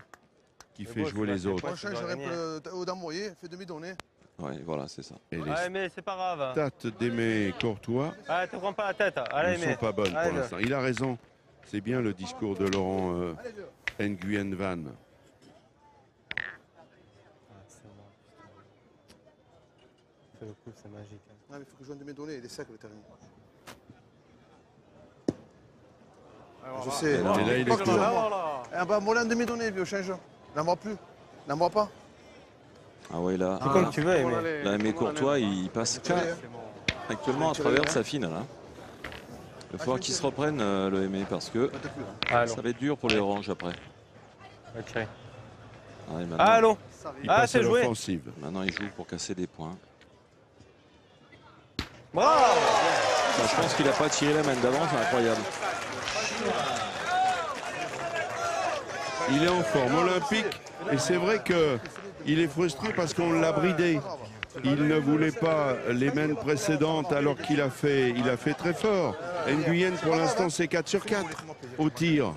qui fait jouer les autres. Prochain, j'aurais d'envoyer, fait demi-donner. Oui, voilà, c'est ça. Et les Allez, mais c'est pas grave. stats d'Aimé Courtois Allez, te prends pas la tête. Allez, ne sont pas bonnes pour l'instant. Il a raison. C'est bien le discours de Laurent Nguyen Van. C'est le coup, c'est magique. Non, mais il faut que je joue un demi-donné, il est sec le terrain. Je sais. Et là, il est court. Ah bah, moi, un demi-donné, vieux, change. N'envoie plus. N'envoie pas. Ah oui, là, comme tu veux, Aimé. là, Aimé Courtois, il passe actuellement à travers sa finale. Hein. Il va falloir qu'il se reprenne le Aimé parce que ça va être dur pour les oranges après. Ok. Allô. Il passe à l'offensive. Maintenant, il joue pour casser des points. Bravo. Je pense qu'il n'a pas tiré la main d'avant, c'est incroyable. Il est en forme olympique et c'est vrai qu'il est frustré parce qu'on l'a bridé. Il ne voulait pas les mains précédentes alors qu'il a fait très fort. Nguyen pour l'instant c'est 4 sur 4 au tir.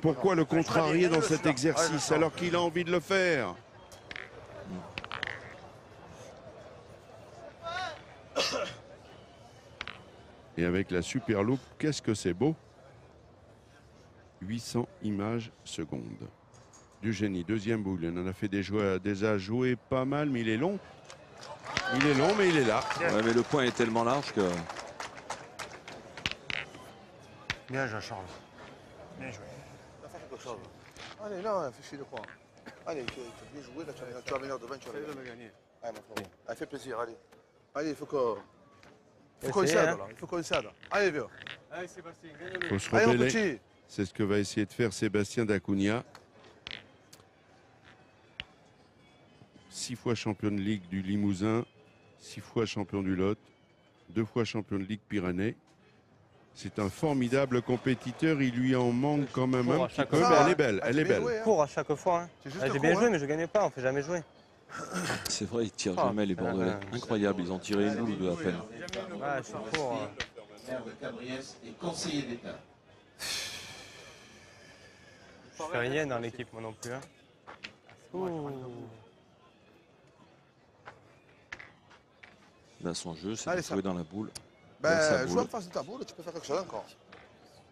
Pourquoi le contrarier dans cet exercice alors qu'il a envie de le faire? Et avec la super loupe, qu'est-ce que c'est beau! 800 images secondes. Du génie, deuxième boule. On en a fait déjà joué pas mal, mais il est long. Il est long, mais il est là. Ouais, mais le point est tellement large que... Bien joué, Charles. Bien joué. Allez, là, fais chier de quoi. Allez, tu as bien joué, là, tu vas venir devant, tu vas venir. gagner. Allez, mon frère. Allez, fais plaisir, allez. Allez, il faut qu'on cède, là. Il faut qu'on cède. Allez, vieux. Allez, Sébastien, Il faut se allez, mon rebeller. petit. C'est ce que va essayer de faire Sébastien d'Acunha. 6 fois champion de Ligue du Limousin, 6 fois champion du Lot, 2 fois champion de Ligue Pyrénées. C'est un formidable compétiteur, il lui en manque quand même un petit peu, mais elle est belle, elle est belle. Je cours à chaque fois. J'ai bien joué, mais je ne gagnais pas, on ne fait jamais jouer. C'est vrai, ils tirent jamais les Bordelais. Incroyable, ils ont tiré une boule ou deux à peine. Ouais, je suis court. Maire de Cabriès et conseiller d'État. Je fais rien dans l'équipe, moi non plus. Hein. Là, son jeu, c'est de jouer dans la boule. Ben, joue en face de ta boule, tu peux faire quelque chose encore.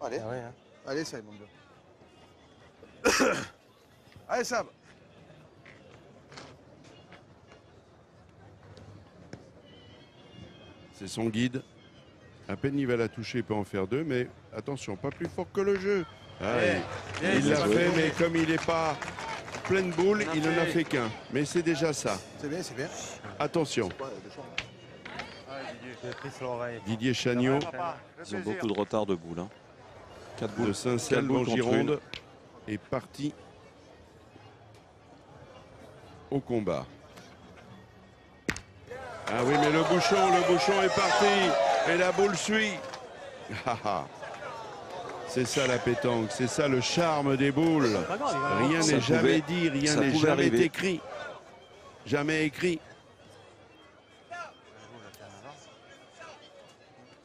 Allez, ah ouais, hein. Allez, ça, mon vieux. Allez, Sab. C'est son guide. À peine il va la toucher, il peut en faire deux, mais attention, pas plus fort que le jeu. Allez, il l'a fait, mais comme il n'est pas pleine boule, il n'en a fait qu'un. Mais c'est déjà ça. C'est bien, c'est bien. Attention. Didier Chagnot. Ils ont beaucoup de retard de boules. Hein. 4 boules de Saint-Selve en Gironde est parti au combat. Ah oui, mais le bouchon est parti et la boule suit. C'est ça la pétanque, c'est ça le charme des boules. Rien n'est jamais dit, rien n'est jamais écrit. Jamais écrit.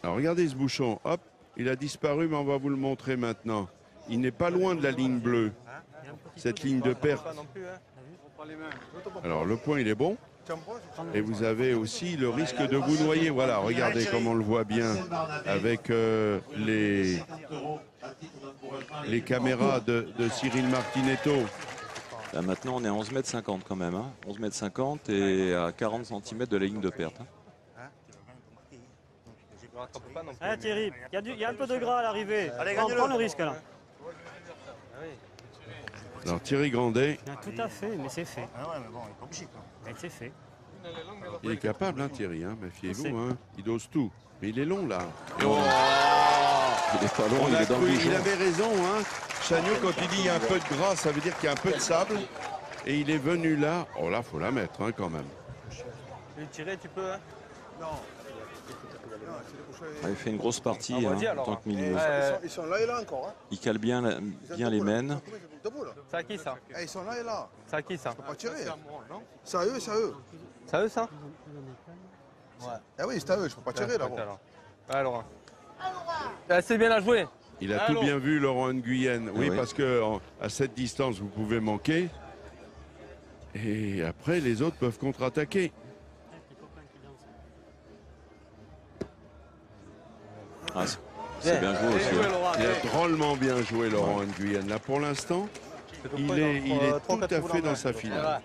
Alors regardez ce bouchon, hop, il a disparu, mais on va vous le montrer maintenant. Il n'est pas loin de la ligne bleue, cette ligne de perte. Alors le point il est bon, et vous avez aussi le risque de vous noyer. Voilà, regardez comme on le voit bien avec les caméras de Cyril Martinetto. Là, maintenant on est à 11,50 m quand même, hein. 11,50 m et à 40 cm de la ligne de perte. Hein. Ah, Thierry, il y a un peu de gras à l'arrivée. Prends le risque là. Alors Thierry Grandet. Tout à fait, mais c'est fait. Ah ouais, mais bon, il est pas obligé, quoi. Mais c'est fait. Il est capable, hein, Thierry, hein, méfiez-vous, hein. Il dose tout. Mais il est long là. Il est pas long, il est dans le bouchon. Il avait raison, hein. Chagnot, quand il dit il y a un peu de gras, ça veut dire qu'il y a un peu de sable. Et il est venu là. Oh là, faut la mettre, hein, quand même. Tu veux tirer, tu peux, hein? Non. Il fait une grosse partie hein, en tant que milieu. Ils sont là et là encore. Hein. Il cale bien les mènes. C'est à qui ça? Ils sont là et là. C'est à qui ça? Je peux pas tirer. C'est à eux, c'est à eux. C'est à eux ça? Ouais. Ah oui, c'est à eux, je peux pas tirer là. Ouais, Laurent. C'est bien à jouer. Il a tout bien vu, Laurent Nguyen. Oui, parce que à cette distance, vous pouvez manquer. Et après, les autres peuvent contre-attaquer. Ah, c'est bien joué aussi. Il a drôlement bien joué, Laurent Nguyen. Là, pour l'instant, il est tout à fait dans sa finale.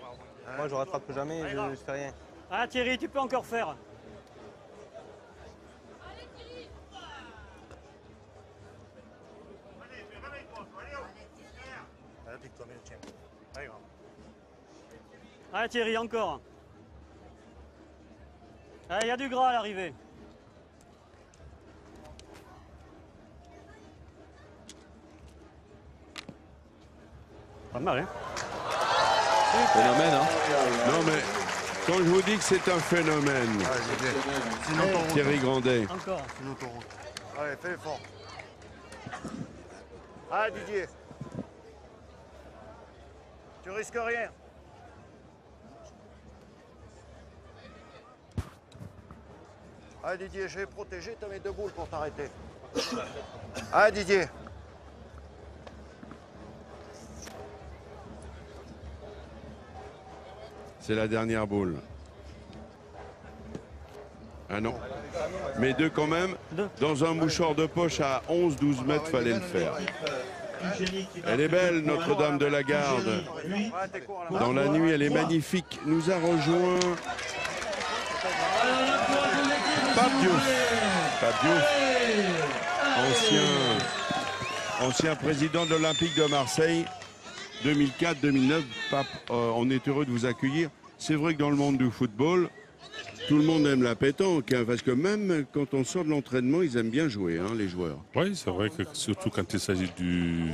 Moi, je rattrape jamais, je fais rien. Ah, Thierry, tu peux encore faire. Ah, Thierry, encore. Ah, il y a du gras à l'arrivée. Pas mal, hein? Phénomène, hein? Non, mais quand je vous dis que c'est un phénomène, Thierry Grandet. Encore. Allez, fais l'effort. Ah, Didier. Tu risques rien. Ah, Didier, je vais protéger, tu as mes deux boules pour t'arrêter. Ah, Didier. C'est la dernière boule. Ah non. Mais deux quand même. Dans un mouchoir de poche à 11-12 mètres, fallait le faire. Elle est belle, Notre-Dame de la Garde. Dans la nuit, elle est magnifique. Nous a rejoint Pape Diouf. Pape Diouf, ancien président de l'Olympique de Marseille, 2004-2009. Pape, on est heureux de vous accueillir. C'est vrai que dans le monde du football, tout le monde aime la pétanque, hein, parce que même quand on sort de l'entraînement, ils aiment bien jouer, hein, les joueurs. Oui, c'est vrai que surtout quand il s'agit du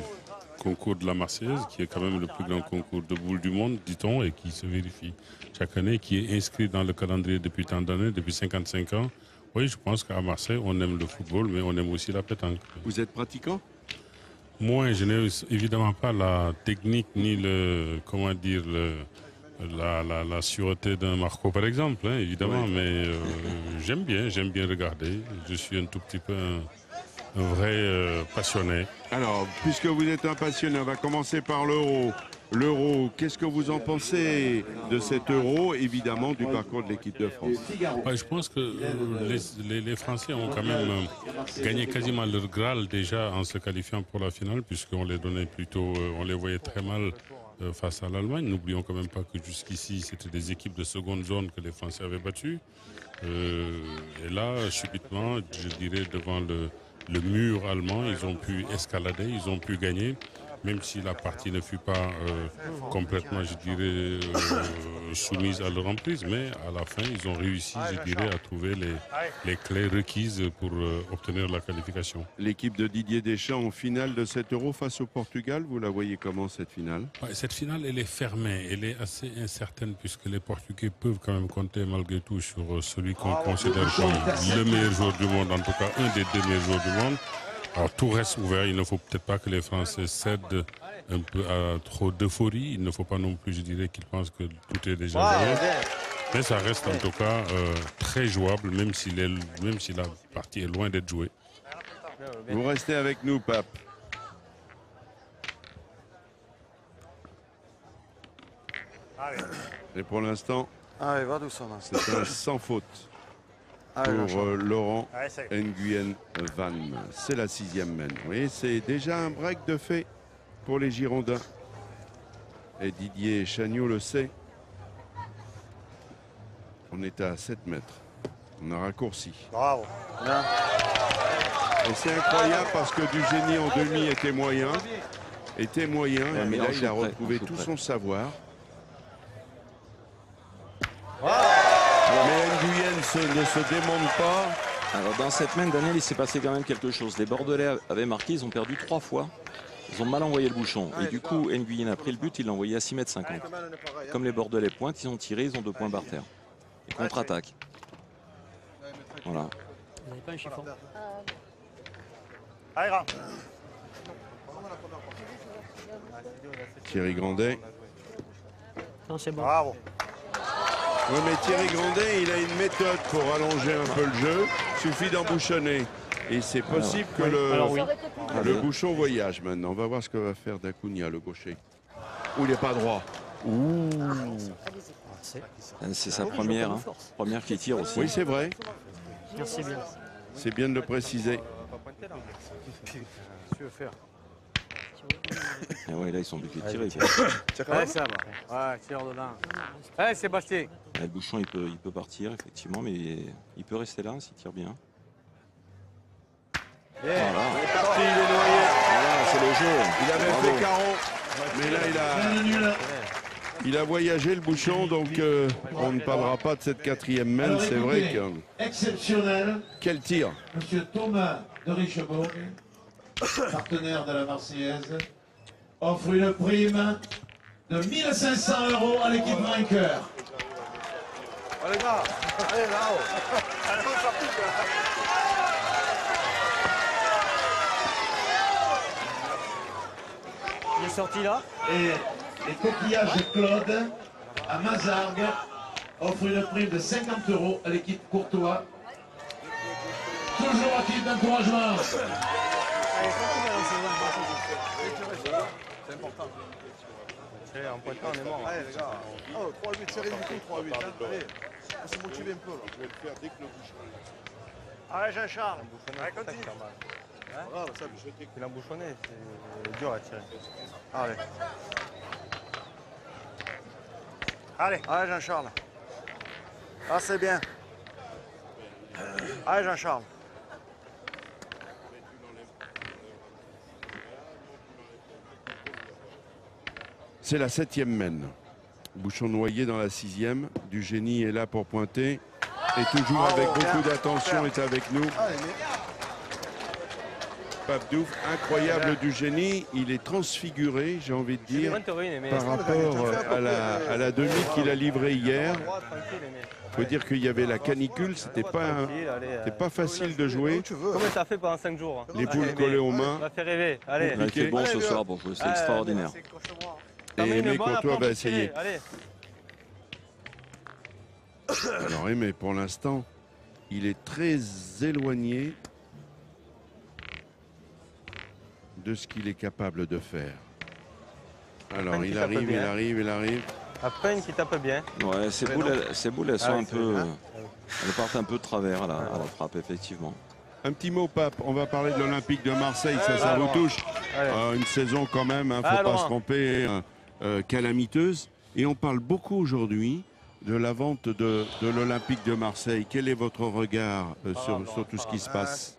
concours de la Marseillaise, qui est quand même le plus grand concours de boules du monde, dit-on, et qui se vérifie chaque année, qui est inscrit dans le calendrier depuis tant d'années, depuis 55 ans. Oui, je pense qu'à Marseille, on aime le football, mais on aime aussi la pétanque. Vous êtes pratiquant? Moi, je n'ai évidemment pas la technique ni le, comment dire, la sûreté d'un Marco, par exemple, hein, évidemment, oui. Mais j'aime bien regarder. Je suis un tout petit peu un vrai passionné. Alors, puisque vous êtes un passionné, on va commencer par l'Euro. L'Euro, qu'est-ce que vous en pensez de cet Euro, évidemment, du parcours de l'équipe de France? Ouais, je pense que les Français ont quand même gagné quasiment leur Graal déjà en se qualifiant pour la finale, puisqu'on les donnait plutôt, on les voyait très mal face à l'Allemagne. N'oublions quand même pas que jusqu'ici, c'était des équipes de seconde zone que les Français avaient battues. Et là, subitement, je dirais, devant le mur allemand, ils ont pu escalader, ils ont pu gagner. Même si la partie ne fut pas complètement, je dirais, soumise à leur emprise, mais à la fin, ils ont réussi, je dirais, à trouver les clés requises pour obtenir la qualification. L'équipe de Didier Deschamps en finale de cet Euro face au Portugal, vous la voyez comment cette finale? Ouais, cette finale, elle est fermée, elle est assez incertaine puisque les Portugais peuvent quand même compter malgré tout sur celui qu'on considère comme le meilleur joueur du monde, en tout cas un des deux meilleurs joueurs du monde. Alors tout reste ouvert, il ne faut peut-être pas que les Français cèdent un peu à trop d'euphorie. Il ne faut pas non plus, je dirais, qu'ils pensent que tout est déjà gagné. Mais ça reste en tout cas très jouable, même si la partie est loin d'être jouée. Vous restez avec nous, Pape. Et pour l'instant, c'est un sans faute. Pour Laurent Nguyen Van. C'est la 6e mène. Oui, c'est déjà un break de fait pour les Girondins. Et Didier Chagnaud le sait. On est à 7 mètres. On a raccourci. Bravo. Et c'est incroyable parce que du génie en demi était moyen. Mais là, il a retrouvé tout son savoir. Mais Nguyen ne se démonte pas. Alors dans cette main, Daniel, il s'est passé quand même quelque chose. Les Bordelais avaient marqué, ils ont perdu 3 fois. Ils ont mal envoyé le bouchon. Et du coup, Nguyen a pris le but, il l'a envoyé à 6,50 m. Comme les Bordelais pointent, ils ont tiré, ils ont 2 points par terre. Et contre-attaque. Voilà. Vous n'avez pas un chiffon? Thierry Grandet. Non, c'est bon. Bravo. Oui, mais Thierry Grandet, il a une méthode pour allonger un peu le jeu. Il suffit d'embouchonner. Et c'est possible que le bouchon voyage maintenant. On va voir ce que va faire Dacunia, le gaucher. Ouh, il n'est pas droit. Ouh. C'est sa première qui tire aussi. Oui, c'est vrai. Merci bien. C'est bien de le préciser. Et ouais, là, ils sont obligés de tirer. Ouais, ça va. Ouais, tire dedans. Allez, Sébastien. Le bouchon, il peut partir, effectivement, mais il peut rester là s'il tire bien. Voilà. Il est parti, il est noyé. Voilà, c'est le jeu. Il avait fait carreau. Mais là, il a voyagé le bouchon, donc on ne parlera pas de cette 4e mène. C'est vrai que... Exceptionnel. Quel tir. Monsieur Thomas de Richebourg, partenaire de la Marseillaise, offre une prime de 1 500 € à l'équipe vainqueur. Allez, gars. Allez, là-haut. Il est sorti là. Et les coquillages Claude à Mazargues offrent une prime de 50 € à l'équipe Courtois. Toujours à titre d'encouragement. C'est important. En pointant, on est mort. Allez, les gars. Oh, 3-8, serré du tout, 3-8. Allez, on s'est motivé un peu là. Je vais le faire dès que le bouchon. Allez, Jean-Charles. Allez, continue. Voilà, ça, il a embouchonné, c'est dur à tirer. Allez. Allez. Allez, Jean-Charles. Ah, c'est bien. Allez, Jean-Charles. C'est la 7e mène. Bouchon noyé dans la 6e. Du Génie est là pour pointer. Et toujours avec beaucoup d'attention est avec nous. Pape Douf, incroyable du Génie. Il est transfiguré, j'ai envie de dire, par rapport à la demi qu'il a livrée hier. Il faut dire qu'il y avait la canicule, c'était pas facile de jouer. Comment ça fait pendant 5 jours? Les boules collées aux mains. Ça fait rêver. Allez. Il fait bon ce soir pour jouer, c'est extraordinaire. Et Aimé Courtois va essayer. Alors Aimé, pour l'instant, il est très éloigné de ce qu'il est capable de faire. Alors il arrive, il arrive, il arrive. À peine qu'il tape bien. Ouais, ces boules, elles sont un peu... elles partent un peu de travers à la frappe, effectivement. Un petit mot, Pape, on va parler de l'Olympique de Marseille, ça vous touche. Une saison quand même, il ne faut pas se tromper, calamiteuse. Et on parle beaucoup aujourd'hui de la vente de l'Olympique de Marseille. Quel est votre regard sur tout ce qui se passe?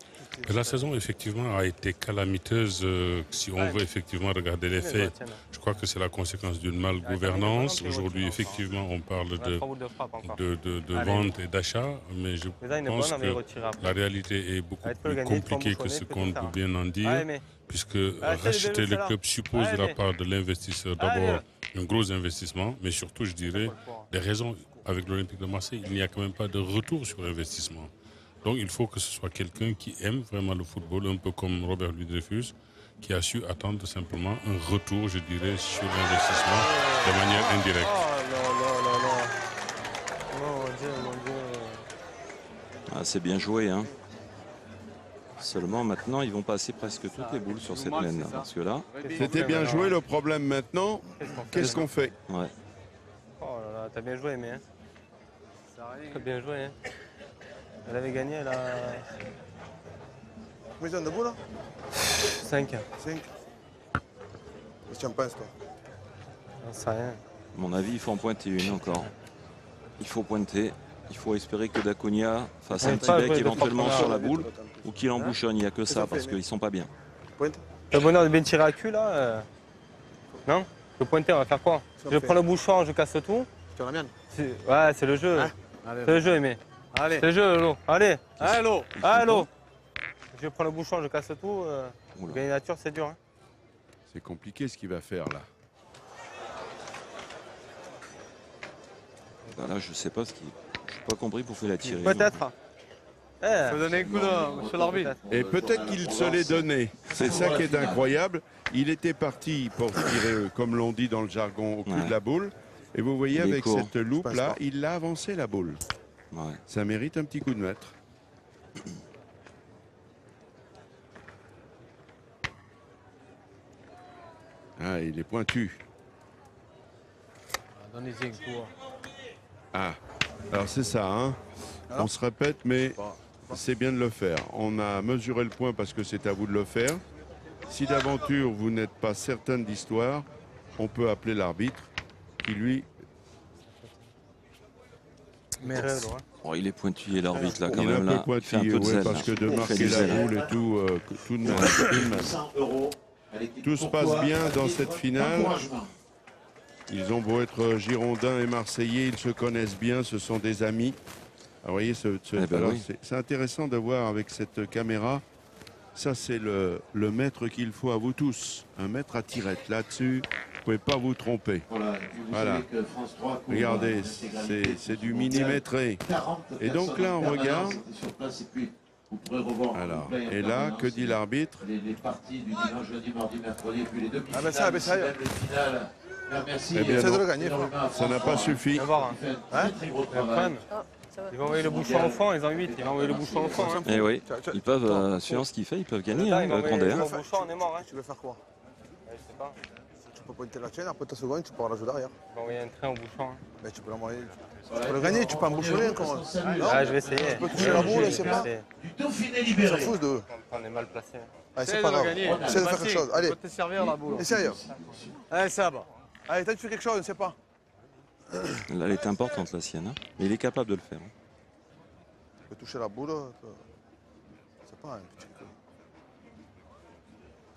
La saison, effectivement, a été calamiteuse. Si on veut effectivement regarder les faits, je crois que c'est la conséquence d'une malgouvernance. Aujourd'hui, effectivement, on parle de vente et d'achat, mais je pense que la réalité est beaucoup plus compliquée que ce qu'on peut bien en dire, puisque racheter le club suppose de la part de l'investisseur d'abord un gros investissement, mais surtout, je dirais, des raisons avec l'Olympique de Marseille, il n'y a quand même pas de retour sur investissement. Donc il faut que ce soit quelqu'un qui aime vraiment le football, un peu comme Robert Louis Dreyfus, qui a su attendre simplement un retour, je dirais, sur l'investissement de manière indirecte. Ah, c'est bien joué, hein. Seulement maintenant, ils vont passer presque toutes les boules sur cette laine, là, parce que là... C'était bien joué, le problème maintenant, qu'est-ce qu'on fait? Ouais. Oh là là, t'as bien joué, mais... T'as bien joué, hein. Elle avait gagné, elle a... Combien de boules là? 5. 5. Qu'est-ce que tu en penses, toi? J'en sais rien. À mon avis, il faut en pointer une encore. Il faut pointer. Il faut espérer que Daconia fasse un petit bec éventuellement sur la boule ou qu'il embouchonne. Il n'y a que ça parce qu'ils ne sont pas bien. T'as bonheur de bien tirer à cul là Non? Je vais pointer, on va faire quoi? Je prends le bouchon, je casse tout. Tu as la mienne? Ouais, c'est le jeu. C'est le jeu, Aimé. Allez. C'est le jeu, Lolo. Allez. Allô. Allô. Je prends le bouchon, je casse tout. Gagner nature, c'est dur. Hein. C'est compliqué ce qu'il va faire là. Ben là, je sais pas ce qui... Je n'ai pas compris pourquoi il a tiré. Peut-être. Ça donner un coup là, monsieur l'arbitre. Et peut-être qu'il se l'est donné. C'est ça qui est incroyable. Il était parti pour tirer, comme l'on dit dans le jargon, au cul de la boule. Et vous voyez, avec cette loupe là, il l'a avancé la boule. Ouais. Ça mérite un petit coup de maître. Ah, il est pointu. Donnez-y un coup. Ah, alors c'est ça, hein. On se répète, mais c'est bien de le faire. On a mesuré le point parce que c'est à vous de le faire. Si d'aventure vous n'êtes pas certaine d'histoire, on peut appeler l'arbitre qui lui... Oh, il est pointillé l'arbitre là quand il même. Il est un peu pointillé, ouais, parce que de marquer la boule et tout, tout de même. Tout se passe bien dans cette finale. Ils ont beau être Girondins et Marseillais, ils se connaissent bien, ce sont des amis. Alors, vous voyez, c'est intéressant de voir avec cette caméra. Ça, c'est le maître qu'il faut à vous tous. Un maître à tirette. Là-dessus, vous ne pouvez pas vous tromper. Voilà. Regardez, c'est du millimétré. Et donc là, on regarde. Alors, et là, que dit l'arbitre? Les parties du dimanche, jeudi, mardi, mercredi, puis les demi-finales. Ah ben ça, les finales. Merci. Eh bien, ça n'a pas suffi. Ils vont envoyer le bouchon au fond, ils ont 8, ils vont envoyer le bouchon au fond. Hein. Et oui, ils peuvent, suivant ce qu'il fait, ils peuvent gagner, hein, Condé. Le bouchon, on est mort. Hein. Tu veux faire quoi? Je sais pas. peux pointer la tienne, après ta seconde, tu pourras la jouer derrière. On va envoyer un train au bouchon. Hein. Mais tu peux l'envoyer. Tu peux le gagner, tu peux embouchonner encore. Ah, je vais essayer. Tu peux toucher la boule, c'est pas. Du Dauphiné libéré. Ça fout de. On est mal placé. Allez, c'est pas grave. Essaye de faire quelque chose. Allez. Tu peux te servir la boule. Essaye. Allez, ça va. Allez, toi, tu fais quelque chose, je ne sais pas. Là, elle est importante, la sienne. Hein. Mais il est capable de le faire. Hein. Tu peux toucher la boule. C'est pas un petit coup.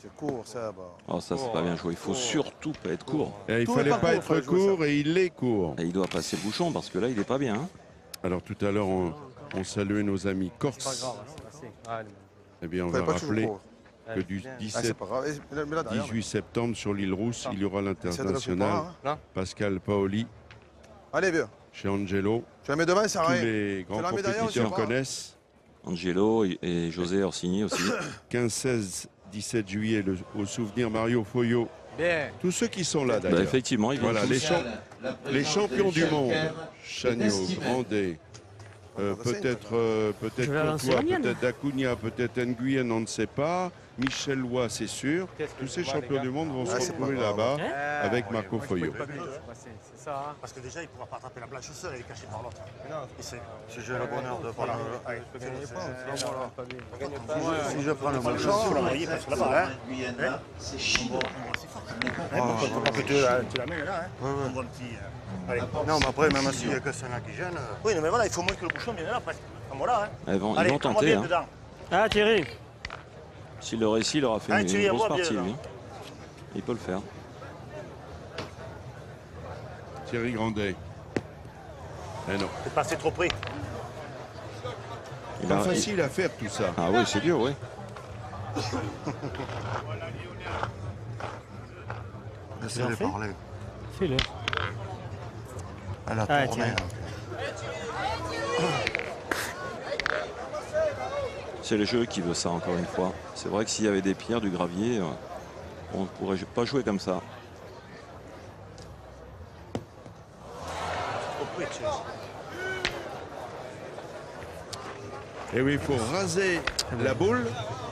C'est court, ça. Bah. Oh, ça, c'est pas bien joué. Il faut surtout pas être court. Et il fallait pas être court et il est court. Et il doit passer bouchon parce que là, il n'est pas bien. Hein. Alors, tout à l'heure, on saluait nos amis corses. Eh bien, on va rappeler que du 18 septembre, sur l'île Rousse, il y aura l'international Pascal Paoli. Allez, vieux. Chez Angelo. Tu la mets devant, ça Tous les grands compétiteurs connaissent. Angelo et José Orsini aussi. 15, 16, 17 juillet, au souvenir Mario Foyo. Bien. Tous ceux qui sont là, d'ailleurs. Effectivement, ils viennent voilà, les champions du monde. Chagnot, Grandet. Peut-être Courtois, peut-être Dacunia, peut-être Nguyen, on ne sait pas. Michel Lois, c'est sûr. Tous ces champions du monde vont se retrouver là-bas avec Marco Foyo. C'est ça, hein. Parce que déjà, il ne pourra pas attraper la planche seule, elle est cachée par l'autre. Si j'ai le bonheur de parler. Si je prends le bouchon, il faut l'envoyer parce que là-bas. C'est chiant. Faut pas que tu la mets là. On voit un petit. Allez. Non, mais après, même s'il n'y a que celle-là qui gêne. Oui, mais voilà, il faut moins que le bouchon vienne là presque. Voilà. Ils vont tenter. Hein. Ah, Thierry. S'il le réussit, il aura fait une grosse partie, lui. Il peut le faire. Thierry Grandet. Eh non. C'est passé trop près. C'est pas facile à faire tout ça. Ah oui, c'est dur, oui. Laissez-le parler. Fais-le. Elle a tourné. C'est le jeu qui veut ça, encore une fois. C'est vrai que s'il y avait des pierres, du gravier, on ne pourrait pas jouer comme ça. Et oui, il faut raser la boule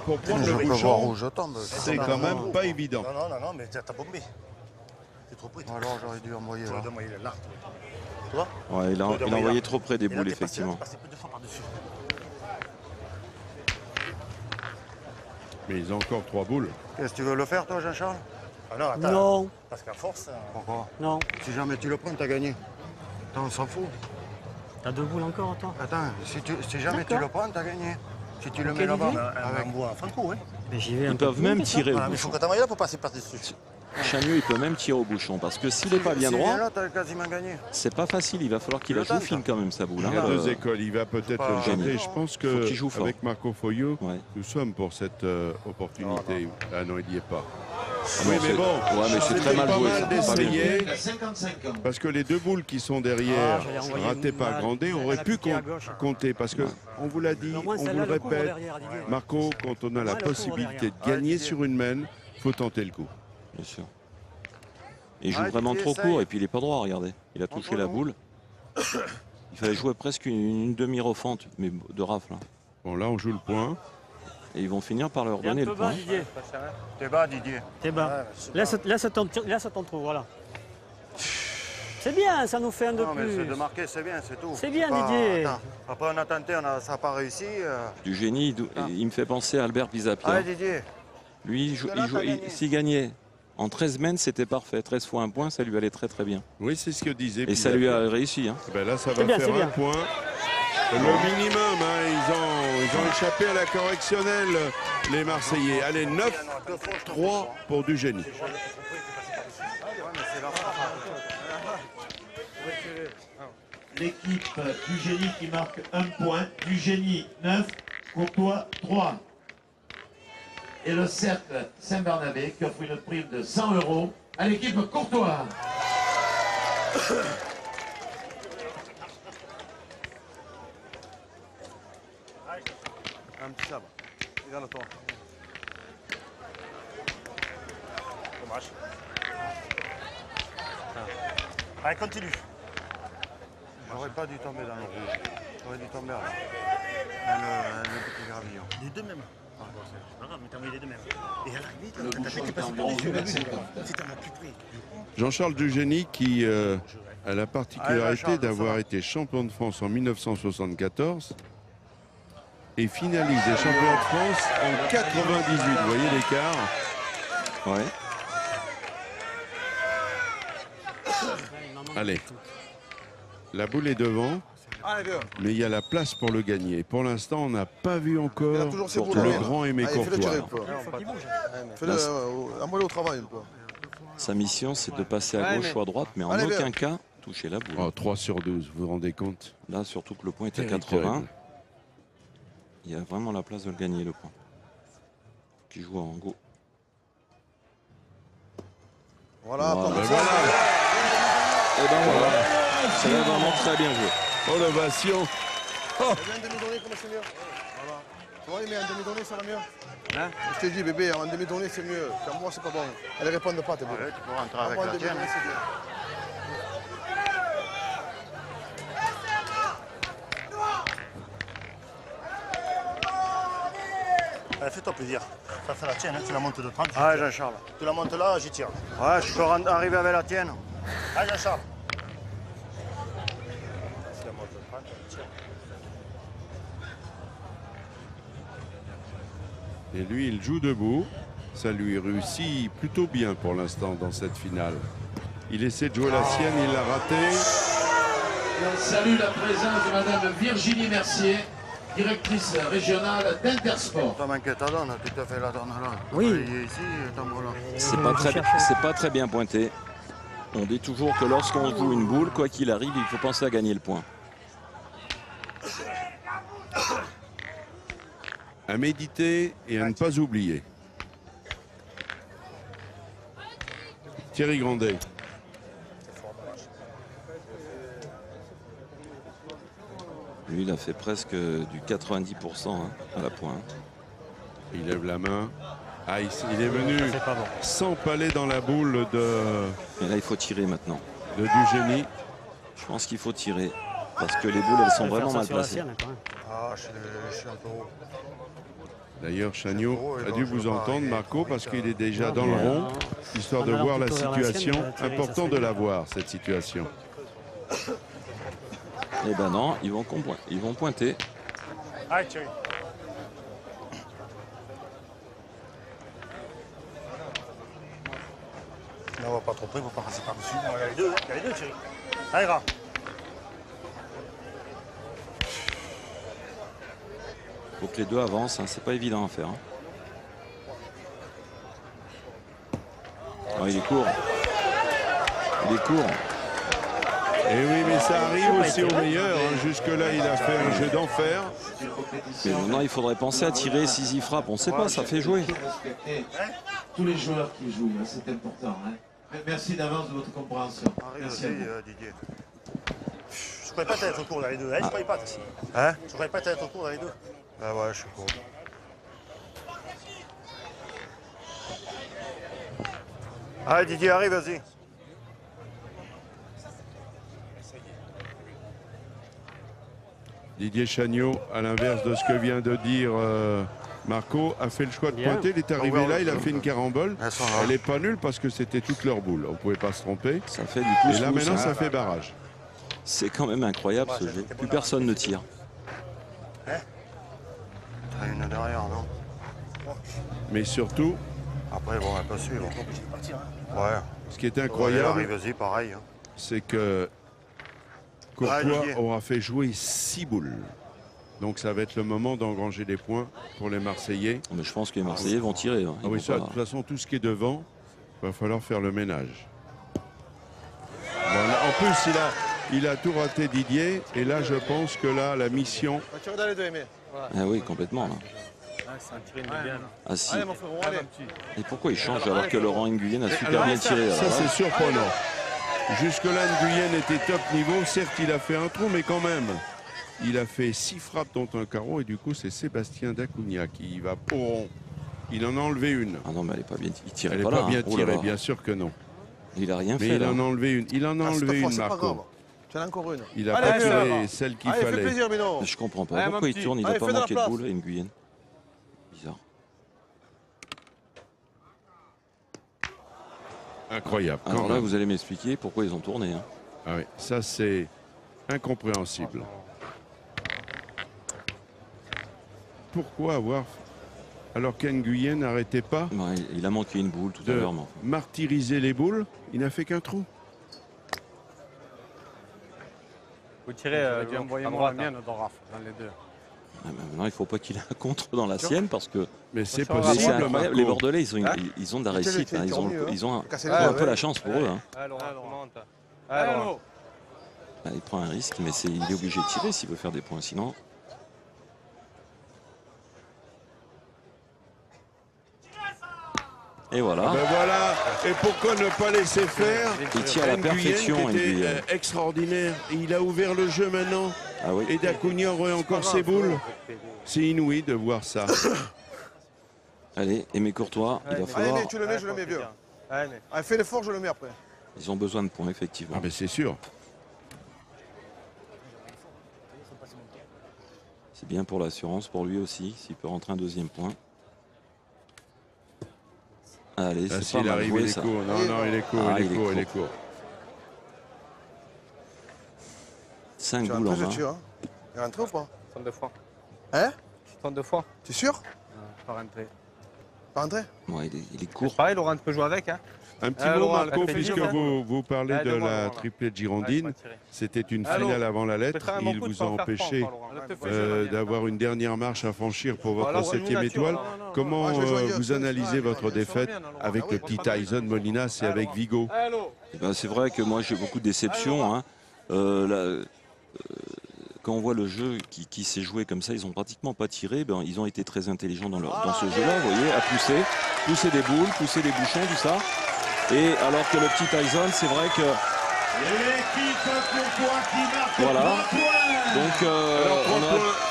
pour prendre le bouchon. C'est quand même pas évident. Non, mais t'as bombé. C'est trop près. Alors j'aurais dû envoyer là. Là. Toi ouais, il a envoyé trop près des boules, effectivement. Mais ils ont encore 3 boules. Qu'est-ce que tu veux le faire, toi, Jean-Charles? Ah non, attends. Non. Parce qu'à force. Pourquoi? Non. Si jamais tu le prends, t'as gagné. Attends, on s'en fout. T'as 2 boules encore, toi? Attends, si jamais tu le prends, t'as gagné. Si tu le mets là-bas, avec bois à Franco, hein. Ils peuvent même tirer au bouchon. Il faut que t'envoies là pour passer par-dessus. Chagnot, il peut même tirer au bouchon parce que s'il n'est pas bien droit, c'est pas facile. Il va falloir qu'il la joue fine quand même, sa boule. Il y a 2 écoles, il va peut-être le gagner. Je pense qu'avec Marco Foyo, nous sommes pour cette opportunité. Ah non, il n'y est pas. Oui, mais bon, mais c'est très mal joué. D'essayer, parce que les 2 boules qui sont derrière, ratées par Grandet, auraient pu compter. Parce que, on vous l'a dit, on vous le répète, Marco, quand on a la possibilité de gagner sur une main, il faut tenter le coup. Bien sûr. Il joue vraiment trop court et puis il n'est pas droit, regardez. Il a touché la boule. Il fallait jouer presque une demi-refente, mais de rafle. Bon, là, on joue le point. Et ils vont finir par leur donner le point. T'es bas, Didier. T'es bas. Laisse ton trou, voilà. C'est bien, ça nous fait un de plus. Mais de marquer, c'est bien, c'est tout. C'est bien, Didier. Attends. Après, on a tenté, ça n'a pas réussi. Du génie, il me fait penser à Albert Pisapia. Allez, Didier. Lui, s'il gagnait en 13 mènes, c'était parfait. 13 fois un point, ça lui allait très très bien. Oui, c'est ce que disait. Et ça lui a réussi. Hein. Ben là, ça va faire un point. Le minimum, hein, ils ont échappé à la correctionnelle, les Marseillais. Allez, 9-3 pour du génie. L'équipe du génie qui marque 1 point. Du génie 9, Courtois 3. Et le cercle Saint-Bernabé qui offre une prime de 100 € à l'équipe Courtois. Un petit sabre. Regarde-toi. Dommage. Allez, continue. J'aurais pas dû tomber dans le rouge. J'aurais dû tomber là. Le petit gravillon. Les deux mêmes. Jean-Charles Dugény qui a la particularité d'avoir été champion de France en 1974 et finaliste des championnats de France en 98. Vous voyez l'écart? Ouais. Allez. La boule est devant. Mais il y a la place pour le gagner. Pour l'instant, on n'a pas vu encore le grand Aimé Courtois. Sa mission, c'est de passer à gauche ou à droite, mais en aucun cas toucher la boule. Oh, 3 sur 12, vous vous rendez compte? Là, surtout que le point est à 80. Il y a vraiment la place de le gagner, le point. Qui joue en go. Voilà. Et ben voilà. C'est vraiment très bien joué. Oh, l'ovation. Oh. Un demi-donné, comment c'est mieux? Voilà. Tu vois, il met un demi-donné, ça va mieux? Hein? Je t'ai dit, bébé, un demi-donné, c'est mieux. Car moi, c'est pas bon. Elle répond pas, t'es bon. Ouais, tu peux rentrer avec la tienne. C'est bien. Allez, fais-toi plaisir. Ça, c'est la tienne, hein. Tu la montes de 30. Ah, Jean-Charles. Tu la montes là, j'y tire. Ouais, je peux arriver avec la tienne. Allez, Jean-Charles. Et lui, il joue debout. Ça lui réussit plutôt bien pour l'instant dans cette finale. Il essaie de jouer la sienne, il l'a raté. On salue la présence de Madame Virginie Mercier, directrice régionale d'Intersport. Ça m'inquiète, ta donne, tu te fais la donne là. Oui. Ici, là. C'est pas très bien pointé. On dit toujours que lorsqu'on joue une boule, quoi qu'il arrive, il faut penser à gagner le point. À méditer et à ne pas oublier. Thierry Grandet. Lui, il a fait presque du 90% hein, à la pointe. Il lève la main. Ah, il est venu s'empaler dans la boule de... Et là, il faut tirer maintenant. De Dugény. Je pense qu'il faut tirer. Parce que les boules, elles sont vraiment mal placées. Ah, je suis un peu haut. D'ailleurs, Chagnot a dû vous entendre, Marco, parce qu'il est déjà dans le rond, histoire de voir la situation. Important de la voir, cette situation. Eh ben non, ils vont pointer. Allez, Thierry. Là, on va pas trop près, on va pas passer par-dessus. Il y a les deux, Thierry. Allez, gars. Faut que les deux avancent, hein. C'est pas évident à faire. Hein. Oh, il est court. Il est court. Et oui, mais ça arrive aussi au meilleur. Hein. Jusque-là, il a fait un jeu d'enfer. Mais maintenant, il faudrait penser à tirer s'ils y frappent. On ne sait pas, ça fait jouer. Tous les joueurs qui jouent, c'est important. Hein. Merci d'avance de votre compréhension. Merci à vous. Didier. Je ne croyais pas être au cours dans les deux. Hein, je ne croyais pas, aussi. Hein? Je ne croyais pas être au cours dans les deux. Ah ouais, je suis court. Allez, Didier, arrive, vas-y. Didier Chagnot, à l'inverse de ce que vient de dire Marco, a fait le choix de pointer. Il est arrivé là, il a fait une carambole. Elle n'est pas nulle parce que c'était toute leur boule. On ne pouvait pas se tromper. Ça fait du pouce. Et là, maintenant, ça fait barrage. C'est quand même incroyable ce jeu. Plus personne ne tire. T'as une derrière, non? Mais surtout... Après, bon, elle peut suivre. Ouais. Ce qui est incroyable, pareil. Hein. C'est que Courtois aura fait jouer 6 boules. Donc ça va être le moment d'engranger des points pour les Marseillais. Mais je pense que les Marseillais vont tirer. Hein. Ah oui, ça, de toute façon, tout ce qui est devant, il va falloir faire le ménage. Bon, là, en plus, il a tout raté, Didier. Et là, je pense que là, la mission... Ah oui, complètement. Là. Ah si. Et pourquoi il change alors que Laurent Nguyen a super bien tiré? Ça, c'est surprenant. Jusque-là, Nguyen était top niveau. Certes, il a fait un trou, mais quand même. Il a fait 6 frappes dont un carreau. Et du coup, c'est Sébastien Dacunha qui va au rond. Il en a enlevé une. Ah non, mais elle n'est pas bien tirée. Elle n'est pas bien tirée, bien sûr que non. Il n'a rien fait. Mais il là. en a enlevé une. Il en a enlevé une, Marco. Tu en as encore une. Il n'a pas tiré celle qu'il fallait. Je comprends pas. Pourquoi il tourne? Il n'a pas manqué de boule, Nguyen. Bizarre. Incroyable. Quand Alors là, même. vous allez m'expliquer pourquoi ils ont tourné. Hein. Ah oui, ça c'est incompréhensible. Pourquoi avoir... Alors qu'Nguyen n'arrêtait pas Ouais, il a manqué une boule tout à l'heure. Martyriser les boules, il n'a fait qu'un trou. Vous tirez, envoyez-moi la mienne dans Raph, dans les deux. Ah, maintenant, il ne faut pas qu'il ait un contre dans la sienne parce que... Mais c'est possible. possible. Les Bordelais, ils ont de la réussite. Hein. Ils ont un peu la chance pour eux. Hein. Ah, il prend un risque, mais il est obligé de tirer s'il veut faire des points. Sinon... Et voilà. Ben voilà. Et pourquoi ne pas laisser faire? Il tire à la perfection. Était extraordinaire. Et il a ouvert le jeu maintenant. Ah oui. Et d'Acuna aurait encore ses boules. C'est inouï de voir ça. Allez, Aimé Courtois, il va falloir... Allez, tu le mets, je le mets, vieux. Allez, fais l'effort, je le mets après. Ils ont besoin de points, effectivement. Ah ben c'est sûr. C'est bien pour l'assurance, pour lui aussi, s'il peut rentrer un deuxième point. Allez, c'est pas mal joué, ça. Non, non, il est court, il est court. 5 boules en main. Il est rentré ou pas? 32 fois. Hein? 32 fois. T'es sûr? Pas rentré. Pas rentré? Ouais, il est court. Pareil, Laurent peut jouer avec. Hein. Un petit mot, Marco, puisque vous parlez de la triplette girondine. C'était une finale avant la lettre. Il vous a empêché d'avoir une dernière marche à franchir pour votre 7e étoile. Comment vous analysez votre défaite avec le petit Tyson Molinas et avec Vigo? C'est vrai que moi j'ai beaucoup de déceptions. Hein. Quand on voit le jeu qui s'est joué comme ça, ils n'ont pratiquement pas tiré. Ils ont été très intelligents dans ce jeu-là, vous voyez, à pousser des boules, pousser des bouchons, tout ça. Et alors que le petit Tyson, c'est vrai que... Voilà. Donc,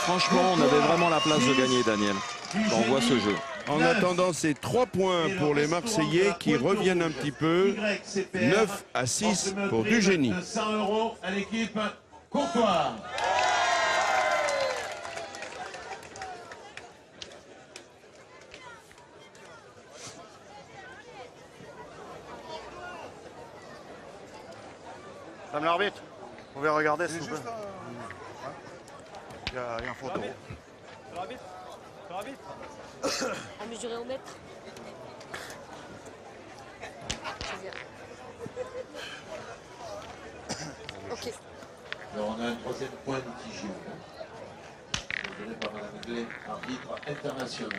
franchement, on avait vraiment la place de gagner, Daniel, quand on voit ce jeu. En attendant, c'est 3 points pour les Marseillais qui reviennent un petit peu. 9-6 pour du génie. 100 € à l'équipe Courtois. Madame l'arbitre, vous pouvez regarder s'il vous plaît. Il y a un photo. L'arbitre. À mesurer au mètre. Ok. Alors on a un troisième point litigieux. Donné par Mme Glé, arbitre international.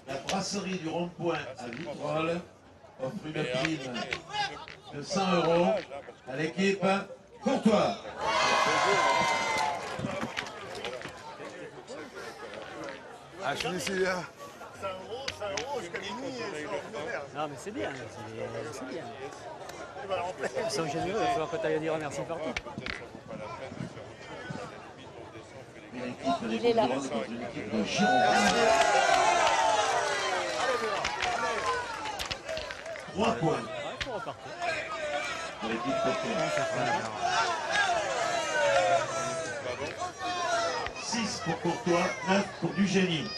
La brasserie du Rond-Point à Vitrolles offre une prime de 100 € à l'équipe Courtois. Ah, je suis ici, hein. 100 € jusqu'à minuit, non, mais c'est bien, c'est bien. Ils sont généreux, il va falloir que tu ailles dire merci partout. Il est là. 3 points. Il faut repartir. Pour l'équipe Courtois. 6 pour Courtois, 9 pour du génie.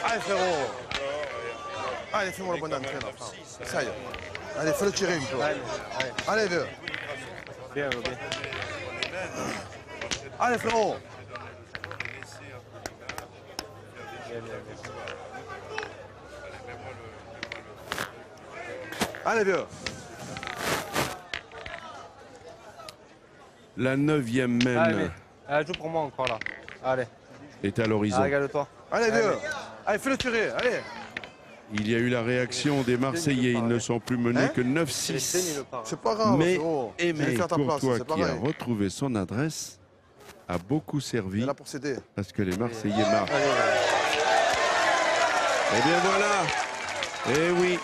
Allez, frérot. Allez, fais-moi le bon entrée, là. Ça y est. Allez, fais-le tirer une fois. Allez, vieux. Bien, bien. Allez, frérot. Allez, vieux. La 9e mène Allez, joue pour moi encore là. Allez. est à l'horizon. Régale-toi. Allez, vieux. Allez, fais-le tirer. Allez. Il y a eu la réaction des Marseillais. Ils ne sont plus menés que 9-6. C'est pas grave, Mais frérot. Aimé Faire ta place, Courtois, c'est qui a pareil. retrouvé son adresse, a beaucoup servi. Il est là pour s'aider. Parce que les Marseillais marquent. Eh bien voilà. Eh oui.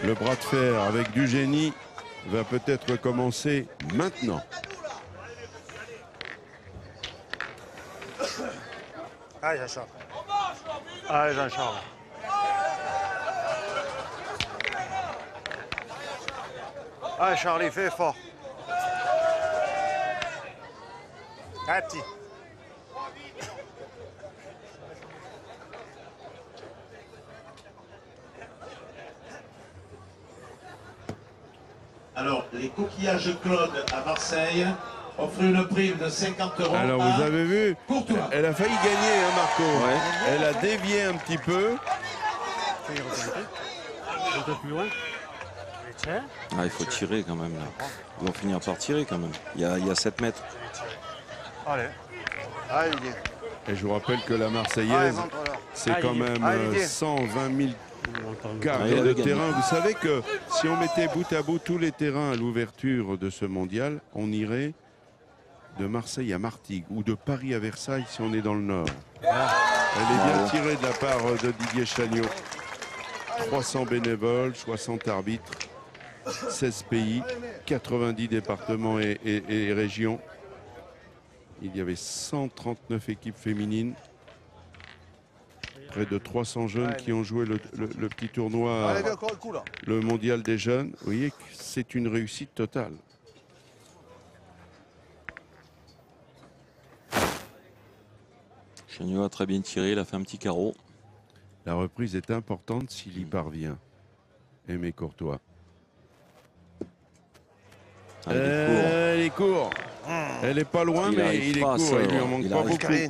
Le bras de fer avec du génie va peut-être commencer maintenant. Allez, Jean-Charles. Allez, Jean-Charles. Allez, Charlie, fais fort. Allez, petit. Alors, les coquillages Claude à Marseille offrent une prime de 50 €. Alors, vous avez vu, elle a failli gagner, hein, Marco. Ouais. Elle a dévié un petit peu. Un peu plus loin. Ah, il faut tirer quand même, là. Ils vont finir par tirer quand même. Il y a 7 mètres. Allez. Allez, Et je vous rappelle que la Marseillaise, c'est quand même 120 000 carrés de terrain. Vous savez que si on mettait bout à bout tous les terrains à l'ouverture de ce mondial, on irait de Marseille à Martigues ou de Paris à Versailles si on est dans le Nord. Elle est bien tirée de la part de Didier Chagnot. 300 bénévoles, 60 arbitres, 16 pays, 90 départements et régions. Il y avait 139 équipes féminines. Près de 300 jeunes qui ont joué le petit tournoi, le mondial des jeunes. Vous voyez que c'est une réussite totale. Chagnot a très bien tiré, il a fait un petit carreau. La reprise est importante s'il y parvient. Aimé Courtois. Elle est court. Elle est pas loin, mais il est court. Il lui en manque pas beaucoup. Très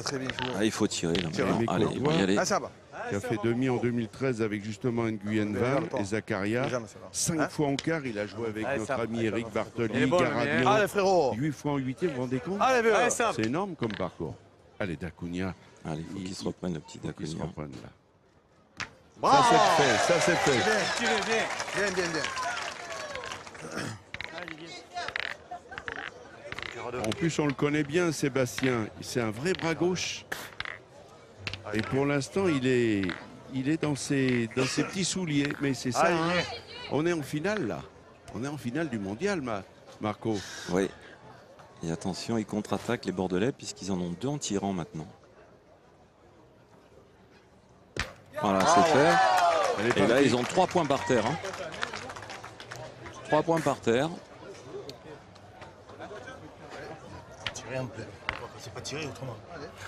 très bien joué. Ah, il faut tirer là. Aimé Allez, il va y aller. Qui a fait demi en 2013 avec justement Nguyen Van et Zakaria. 5 fois en quart, il a joué avec notre ami Eric Bartoli, Garabio. Allez frérot. 8 fois en 8e, vous vous rendez compte? C'est énorme comme parcours. Allez, Dacunia. Allez, il faut qu'il se reprenne le petit Dacunia. Il se reprenne là. Ça c'est fait, ça c'est fait. Bien. En plus, on le connaît bien, Sébastien. C'est un vrai bras gauche. Et pour l'instant, il est dans ses petits souliers. Mais c'est ça, hein. On est en finale, là. On est en finale du mondial, Marco. Oui. Et attention, ils contre-attaquent les Bordelais puisqu'ils en ont 2 en tirant maintenant. Voilà, c'est fait. Et là, ils ont 3 points par terre. Hein. 3 points par terre. C'est pas tiré autrement.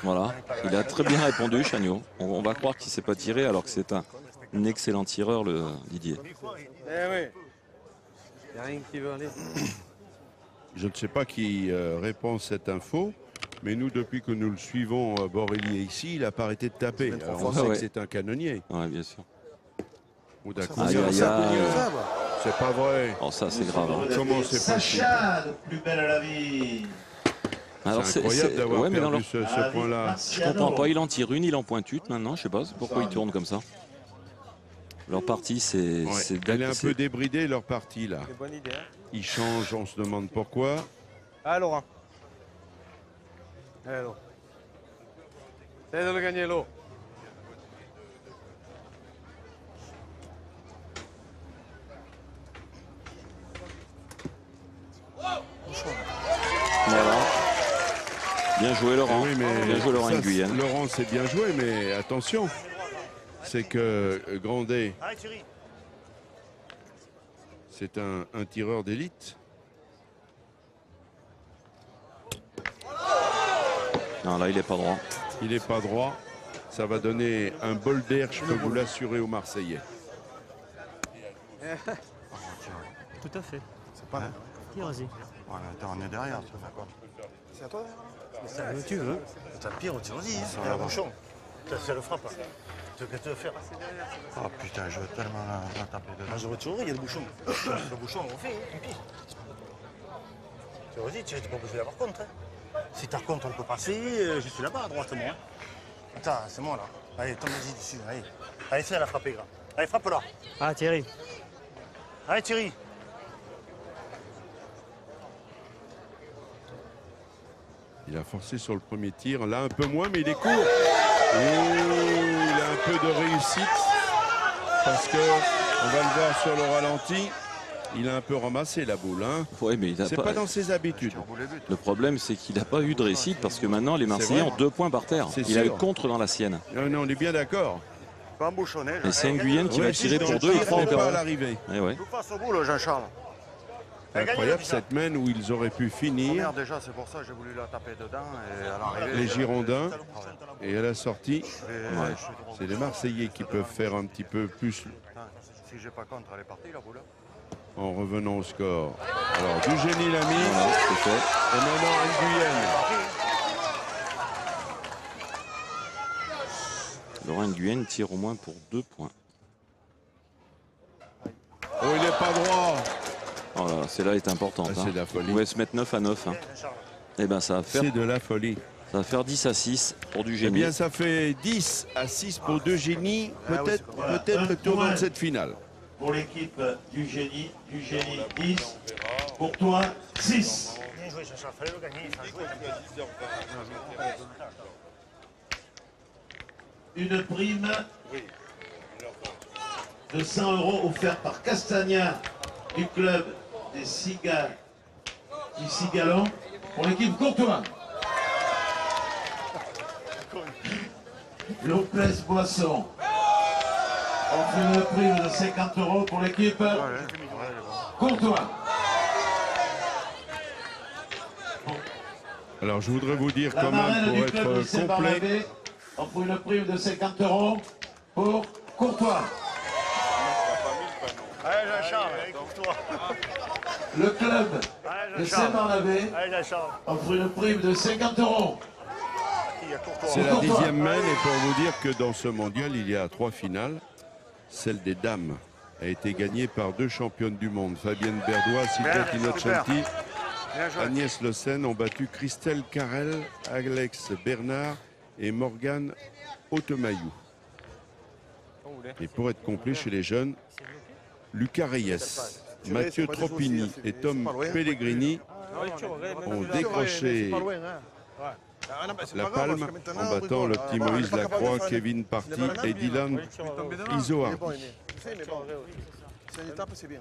Voilà, il a très bien répondu, Chagnot. On va croire qu'il ne s'est pas tiré alors que c'est un excellent tireur, le Didier. Eh oui. Il n'y a rien qui veut aller. Je ne sais pas qui répond cette info, mais nous, depuis que nous le suivons, Borelli est ici, il n'a pas arrêté de taper. Alors, on sait que c'est un canonnier. Oui, bien sûr. Ou c'est pas vrai. Oh, ça, c'est grave. Hein. Comment c'est possible? Sacha, le plus belle à la vie. C'est incroyable d'avoir perdu ce point-là. Je comprends pas, il en tire une, il en pointe une maintenant, je sais pas pourquoi il tourne comme ça. Leur partie, c'est... Elle est un peu débridée, leur partie, là. Bonne idée, hein. Ils changent, on se demande pourquoi. Allez, Laurent. Allez, Laurent. Essaye de le gagner, l'eau. Voilà. Bien joué, Laurent. Oui, mais bien joué, Laurent Nguyen. Laurent, c'est bien joué, mais attention. C'est que Grandet, c'est un tireur d'élite. Non, là, il n'est pas droit. Il n'est pas droit. Ça va donner un bol d'air, je peux vous l'assurer, aux Marseillais. Tout à fait. C'est pas là. Vas-y. Voilà, attends, on est derrière, tu vas faire quoi? C'est à toi derrière? C'est tu veux. C'est un pire, tu vas-y. C'est un bouchon. Ça le frappe. Qu'est-ce que tu veux faire? Oh putain, je veux tellement la taper dedans. Ah, j'aurais toujours, il y a le bouchon. Le bouchon, on fait, tant pis. Tu vas-y, tu n'es pas obligé d'avoir contre. Hein. Si t'as contre, on peut passer. Je suis là-bas à droite, moi. Hein. Attends, c'est moi là. Allez, tombe-y dessus. Allez, allez, fais la frapper, gars. Allez, frappe là. Ah, Thierry. Allez, Thierry. Il a forcé sur le premier tir. Là, un peu moins, mais il est court. Oh, il a un peu de réussite. Parce que, on va le voir sur le ralenti, Il a un peu ramassé la boule. Hein. Ouais, mais c'est pas dans ses habitudes. Le problème, c'est qu'il n'a pas eu de réussite parce que maintenant, les Marseillais ont 2 points par terre. Il a eu contre dans la sienne. Non, on est bien d'accord. Pas embouchonné. Et c'est Nguyen qui va tirer pour 2 et 3 pas à l'arrivée. Ouais. Face au boulot, Jean-Charles. Incroyable cette main où ils auraient pu finir. Déjà, c'est pour ça que j'ai voulu la taper dedans. Et à l'arrivée, les Girondins. Et à la sortie, c'est les Marseillais qui peuvent faire un petit peu plus. Si j'ai pas contre, elle est partie la boule. En revenant au score. Alors, du génie l'a mis. Voilà, et maintenant, Nguyen. Laurent Nguyen tire au moins pour 2 points. Oh, il n'est pas droit. Oh là, celle-là est importante. C'est de la folie. On pouvait se mettre 9 à 9. Hein. Et ben, ça va faire. C'est de la folie. Ça va faire 10 à 6 pour du génie. Eh bien, ça fait 10 à 6 pour deux génies. Peut-être le tournant de cette finale. Pour l'équipe du génie 10. Pour toi, 6. Bien joué, Chacha, fallait le gagner. Une prime de 100 € offerte par Castagna du club des Cigalons pour l'équipe Courtois. Lopez Boisson. On fait une prime de 50 € pour l'équipe Courtois. Alors je voudrais vous dire quand même pour être complet. On fait une prime de 50 € pour Courtois. Allez Jean-Charles, Courtois. Le club de Saint-Barnabé offre une prime de 50 €. C'est la 10e main et pour vous dire que dans ce mondial, il y a 3 finales. Celle des dames a été gagnée par 2 championnes du monde. Fabienne Berdois, Sylvette Innocenti, Agnès Le Sen ont battu Christelle Carrel, Alex Bernard et Morgane Autemayou. Et pour être complet chez les jeunes, Lucas Reyes, Mathieu Tropini et Tom Pellegrini ont décroché la palme en battant le petit Moïse Lacroix, Kevin Party et Dylan Isoardi. C'est une étape, c'est bien.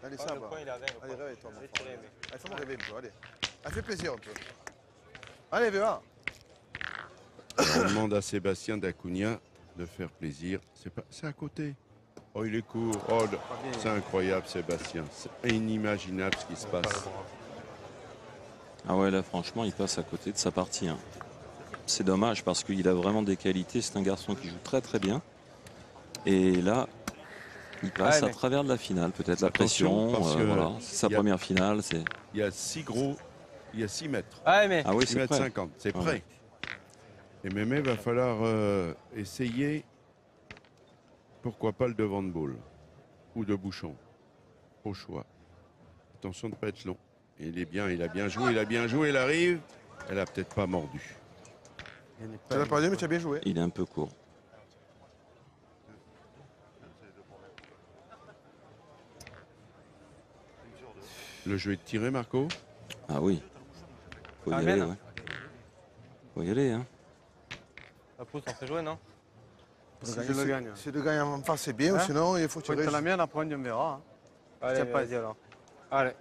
Allez, ça va. Allez, réveille-toi, mon frère. Allez, fais-moi rêver un peu, allez. Elle fait plaisir un peu. Allez, va. On demande à Sébastien Dacunha de faire plaisir. C'est à côté. Oh, il est court. Oh, c'est incroyable, Sébastien. C'est inimaginable ce qui se passe. Ah ouais, là, franchement, il passe à côté de sa partie. Hein. C'est dommage parce qu'il a vraiment des qualités. C'est un garçon qui joue très très bien. Et là, il passe à travers de la finale. Peut-être la pression. Voilà. C'est sa première finale. Il y a 6 gros. Il y a 6 mètres. Ah oui, 6 mètres 50. C'est prêt. Et même il va falloir essayer, pourquoi pas le devant de boule ou de bouchon, au choix. Attention de ne pas être long. Il est bien, il a bien joué, il arrive. Elle a peut-être pas mordu. Tu l'as pas dit, mais tu as bien joué. Il est un peu court. Le jeu est de tirer, Marco? Ah oui. Faut y aller, ouais. Faut y aller, hein. La pousse, on fait jouer, non? Si le gagner en face, c'est bien, ou sinon il faut tirer. La mienne, après on verra. Allez, vas-y alors. Allez.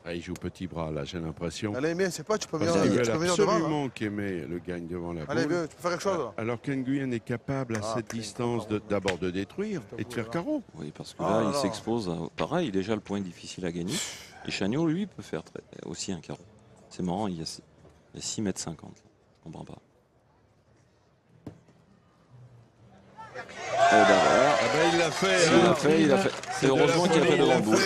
Ah, il joue petit bras, là, j'ai l'impression. Allez, mais c'est pas, tu peux venir absolument qu'Aimé le gagne devant la boule. Allez, tu peux faire quelque chose, là. Alors qu'Nguyen est capable à cette distance d'abord de détruire et de faire carreau. Oui, parce que là, il s'expose à... Pareil, déjà le point est difficile à gagner. Et Chagnot, lui, peut faire aussi un carreau. C'est marrant, il y a 6 mètres 50. Je comprends pas. Il l'a fait. Il a fait. C'est heureusement qu'il a fait devant le bout.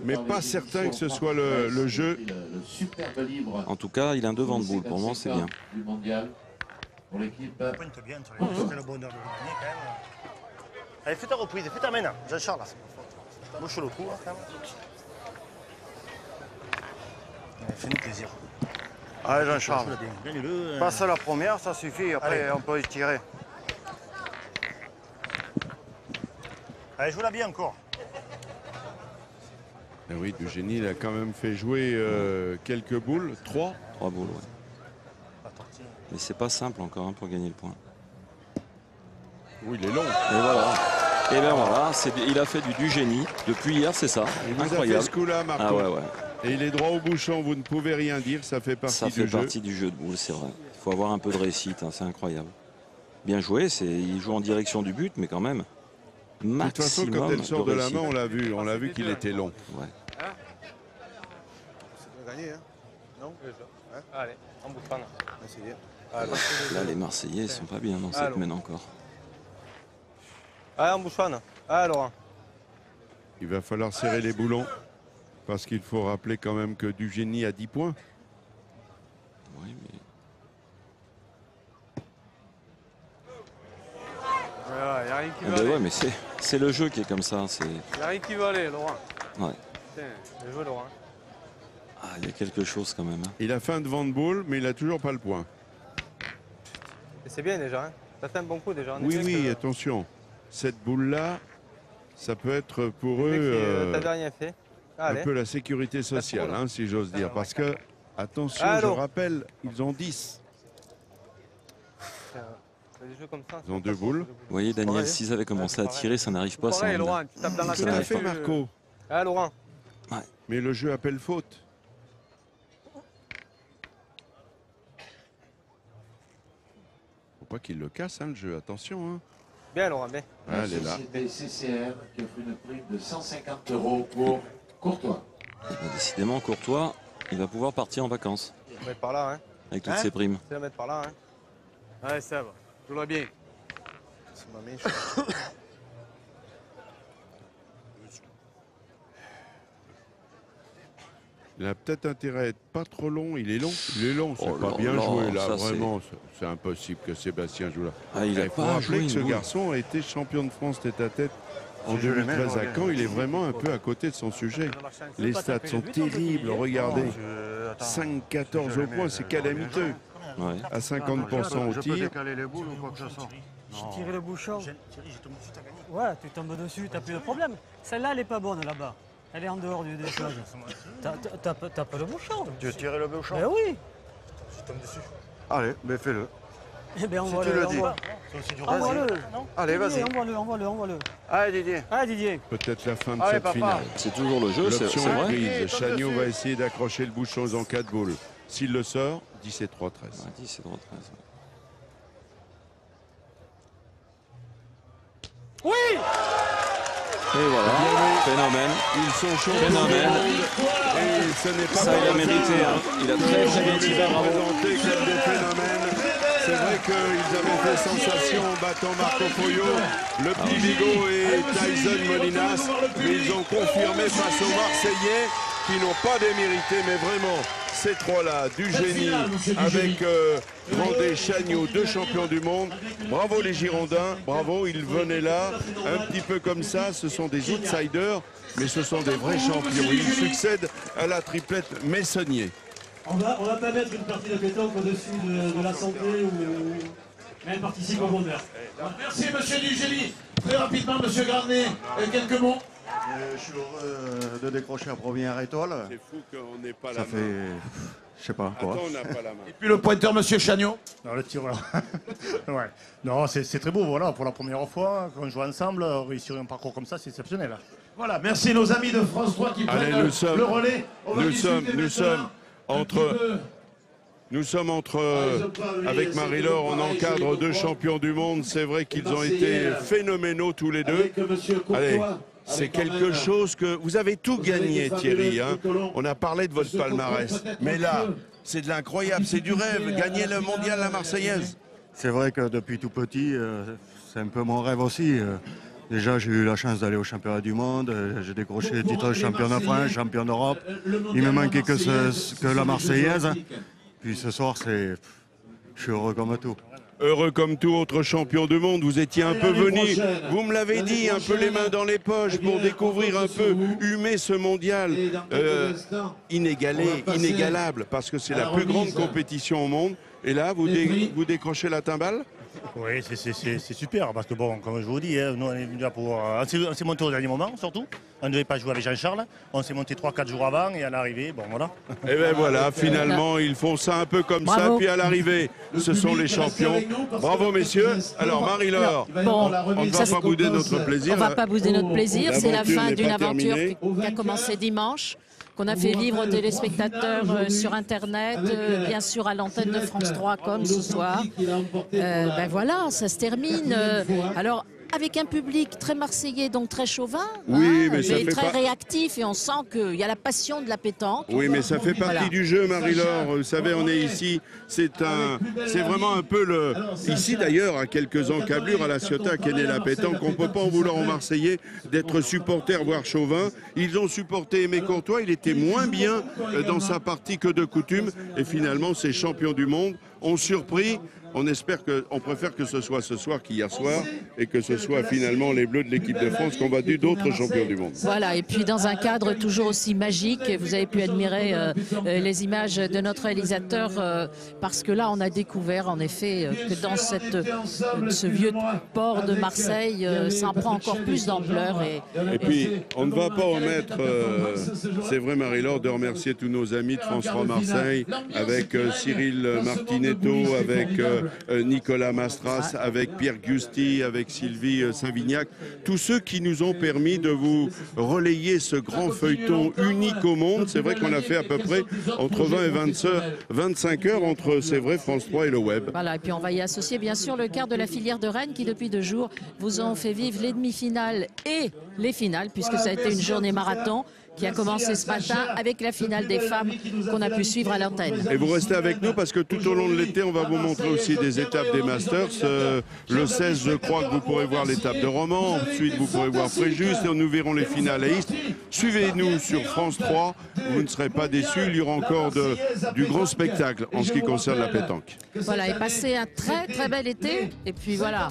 Mais pas certain que ce soit le jeu. En tout cas, il a un devant de boule. Pour moi, c'est bien. Pour l'équipe. Pointe bien, c'était le bonheur de gagner quand même. Allez, fais ta reprise, fais ta main, Jean-Charles. Bouche le cou, quand même. Allez, fais-nous plaisir. Allez, Jean-Charles. Passe à la première, ça suffit. Après, on peut y tirer. Allez, joue-la bien encore. Et oui, du génie, il a quand même fait jouer quelques boules. 3 boules, oui. Mais c'est pas simple encore pour gagner le point. Oui, il est long. Et voilà. Et bien voilà, il a fait du génie. Depuis hier, c'est ça. Il vous Incroyable. a fait ce coup-là, Marco. Ah ouais. Et il est droit au bouchon, vous ne pouvez rien dire, ça fait partie du jeu. Ça fait partie du jeu de boule, c'est vrai. Il faut avoir un peu de réussite, hein, c'est incroyable. Bien joué, il joue en direction du but, mais quand même, maximum. De toute façon, quand elle sort de la main, on l'a vu qu'il était long. Ouais. C'est gagné, hein? Non? Allez, en bouffant. Là, les Marseillais ne sont pas bien dans cette main encore. Allez, en bouffant. Allez, Laurent. Il va falloir serrer les boulons, parce qu'il faut rappeler quand même que Dugénie a 10 points. Oui, mais... Il n'y a rien qui va ben aller. ouais, mais c'est le jeu qui est comme ça. Il n'y a rien qui va aller, Laurent. Ouais. Tiens, bien joué, Laurent. Ah, il y a quelque chose quand même. Hein. Il a fait un devant de boule, mais il n'a toujours pas le point. C'est bien déjà, hein. Ça fait un bon coup déjà. Oui, attention. Cette boule-là, ça peut être pour eux rien fait. un peu la sécurité sociale, hein, si j'ose dire. Parce que, attention, je rappelle, ils ont 10. Ils ont 2 boules. Vous voyez, Daniel, s'ils avaient commencé à tirer, ça n'arrive pas sans. Laurent, tu tapes dans la Tout à fait, Marco. Ah, Laurent. Ouais. Mais le jeu appelle faute. Faut pas qu'il le casse, hein, le jeu. Attention. Hein. Bien, Laurent, bien. Elle est là. Société CCM qui offre une prime de 150 € pour Courtois. Décidément, Courtois, il va pouvoir partir en vacances. Il va mettre par là, hein. Avec toutes ses primes. Il va mettre par là, hein. Ouais, ça va. Tout va bien. C'est ma mèche. Il a peut-être intérêt à être pas trop long. Il est long. C'est pas bien joué là. Vraiment, c'est impossible que Sébastien joue là. Ah, il faut rappeler que ce garçon a été champion de France tête-à-/tête en 2013 à Caen. Il est vraiment un peu à côté de son sujet. Les stats sont terribles. Regardez. 5-14 au point, c'est calamiteux. Ouais. À 50% au tir. J'ai tiré le bouchon. Ouais, tu tombes dessus, t'as plus de problème. Celle-là, elle est pas bonne là-bas. Elle est en dehors des choses. T'as pas le bouchon. Tu veux tirer le bouchon? Ben oui. Je tombe dessus. Allez, ben fais-le. Eh ben si tu le dis. Envoie-le. Allez, vas-y. Envoie-le. Allez, Didier. Peut-être la fin de cette finale. C'est toujours le jeu, c'est L'option vrai. est prise. Chagnot va essayer d'accrocher le bouchon en 4 boules. S'il le sort, 17-3-13. Ouais, 17-3-13. Oui. Et voilà, phénomène. Ils sont champions. Phénomène. Et ce n'est pas ça, il a mérité. Hein. Il a très bien tiré. Présenté comme des phénomènes. C'est vrai qu'ils avaient fait sensation en battant Marco Foyo, le petit Bigot et Tyson Molinas. Mais ils ont confirmé face aux Marseillais qui n'ont pas démérité, mais vraiment, ces trois-là, du génie, avec Grandet, Chagnot, 2 champions du monde. Bravo les Girondins, bravo, ils venaient là, un petit peu comme ça, ce sont des outsiders, mais ce sont des vrais champions. Ils succèdent à la triplette Messonnier. On va pas mettre une partie de pétanque au-dessus de la santé ou même participe au bonheur. Merci monsieur Dugénie. Très rapidement, monsieur Grandet, quelques mots. Je suis heureux de décrocher la première étoile. C'est fou qu'on n'ait pas la Ça main. fait... Je sais pas quoi. Attends, on n'a pas la main. Et puis le pointeur, monsieur Chagnot. Non, le tireur. Ouais. Non, c'est très beau, voilà, pour la première fois qu'on joue ensemble, réussir un parcours comme ça, c'est exceptionnel. Voilà, merci nos amis de France 3 qui prennent le relais. Nous sommes avec Marie-Laure, on encadre 2 champions du monde. C'est vrai qu'ils ont été phénoménaux tous les deux. Allez, c'est quelque chose que... Vous avez tout gagné, Thierry. Hein. On a parlé de votre palmarès. Mais là, c'est de l'incroyable, c'est du rêve. Gagner le mondial la Marseillaise. C'est vrai que depuis tout petit, c'est un peu mon rêve aussi. Déjà, j'ai eu la chance d'aller au championnat du monde. J'ai décroché le titre de champion de France, champion d'Europe. Il me manquait que la Marseillaise. Puis ce soir, je suis heureux comme tout. Heureux comme tout autre champion du monde, vous étiez un peu venu, vous me l'avez dit, un peu les mains dans les poches pour découvrir un peu, humer ce mondial inégalé, inégalable, parce que c'est la plus grande compétition au monde. Et là, vous décrochez la timbale? Oui, c'est super, parce que bon, comme je vous dis, hein, nous on est venus là pour... On s'est monté au dernier moment, surtout. On ne devait pas jouer avec Jean-Charles. On s'est monté 3-4 jours avant, et à l'arrivée, bon voilà. Et bien voilà, finalement, ils font ça un peu comme ça, puis à l'arrivée, ce sont les champions. Bravo messieurs. Alors Marie-Laure, on ne va pas bouder notre plaisir. On ne va pas bouder notre plaisir, c'est la fin d'une aventure qui a commencé dimanche, qu'on a fait vivre aux téléspectateurs sur Internet, bien sûr à l'antenne de France 3 comme ce soir. Ben voilà, ça se termine. Alors, avec un public très marseillais, donc très chauvin, oui, mais ça fait très réactif, et on sent qu'il y a la passion de la pétanque. Oui, mais ça fait partie du jeu, Marie-Laure. Vous savez, on est ici, c'est vraiment un peu le... Ici, d'ailleurs, à quelques encablures, à la Ciotat, qu'est née la pétanque, on ne peut pas en vouloir aux Marseillais d'être supporters, voire chauvins. Ils ont supporté Aimé Courtois, il était moins bien dans sa partie que de coutume, et finalement, ces champions du monde ont surpris. On préfère que ce soit ce soir qu'hier soir, et que ce soit finalement les Bleus de l'équipe de France qui ont battu d'autres champions du monde. Voilà, et puis dans un cadre toujours aussi magique, vous avez pu admirer les images de notre réalisateur, parce que là on a découvert en effet que dans ce vieux port de Marseille, ça en prend encore plus d'ampleur. Et puis on ne va pas omettre, c'est vrai Marie-Laure, de remercier tous nos amis de France 3 Marseille, avec Cyril Martinetto, avec Nicolas Mastras, avec Pierre Gusti, avec Sylvie Saint-Vignac, tous ceux qui nous ont permis de vous relayer ce grand feuilleton unique au monde. C'est vrai qu'on a fait à peu près entre 20 et 25 heures entre, c'est vrai, France 3 et le web. Voilà, et puis on va y associer bien sûr le quart de la filière de Rennes qui depuis 2 jours vous ont fait vivre les demi-finales et les finales, puisque ça a été une journée marathon qui a commencé ce matin avec la finale des femmes qu'on a pu suivre à l'antenne. Et vous restez avec nous parce que tout au long de l'été, on va vous montrer aussi des étapes des Masters. Le 16, je crois que vous pourrez voir l'étape de Romans. Ensuite, vous pourrez voir Fréjus et nous verrons les finales à Istres. Suivez-nous sur France 3. Vous ne serez pas déçus. Il y aura encore du grand spectacle en ce qui concerne la pétanque. Voilà, et passez un très très bel été. Et puis voilà,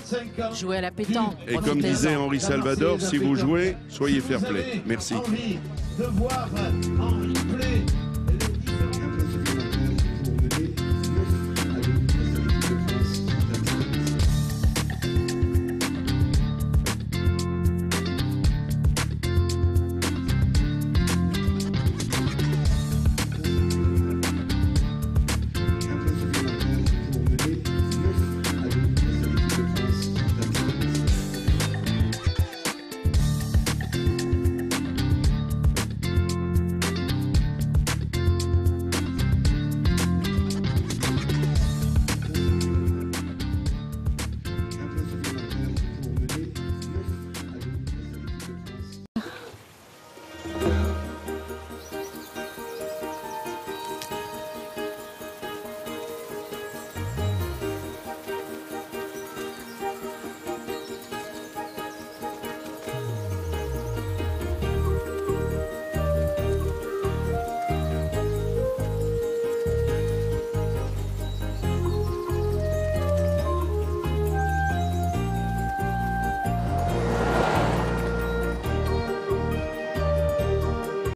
jouez à la pétanque. Et comme disait Henri Salvador, si vous jouez, soyez fair-play. Merci. De voir Henri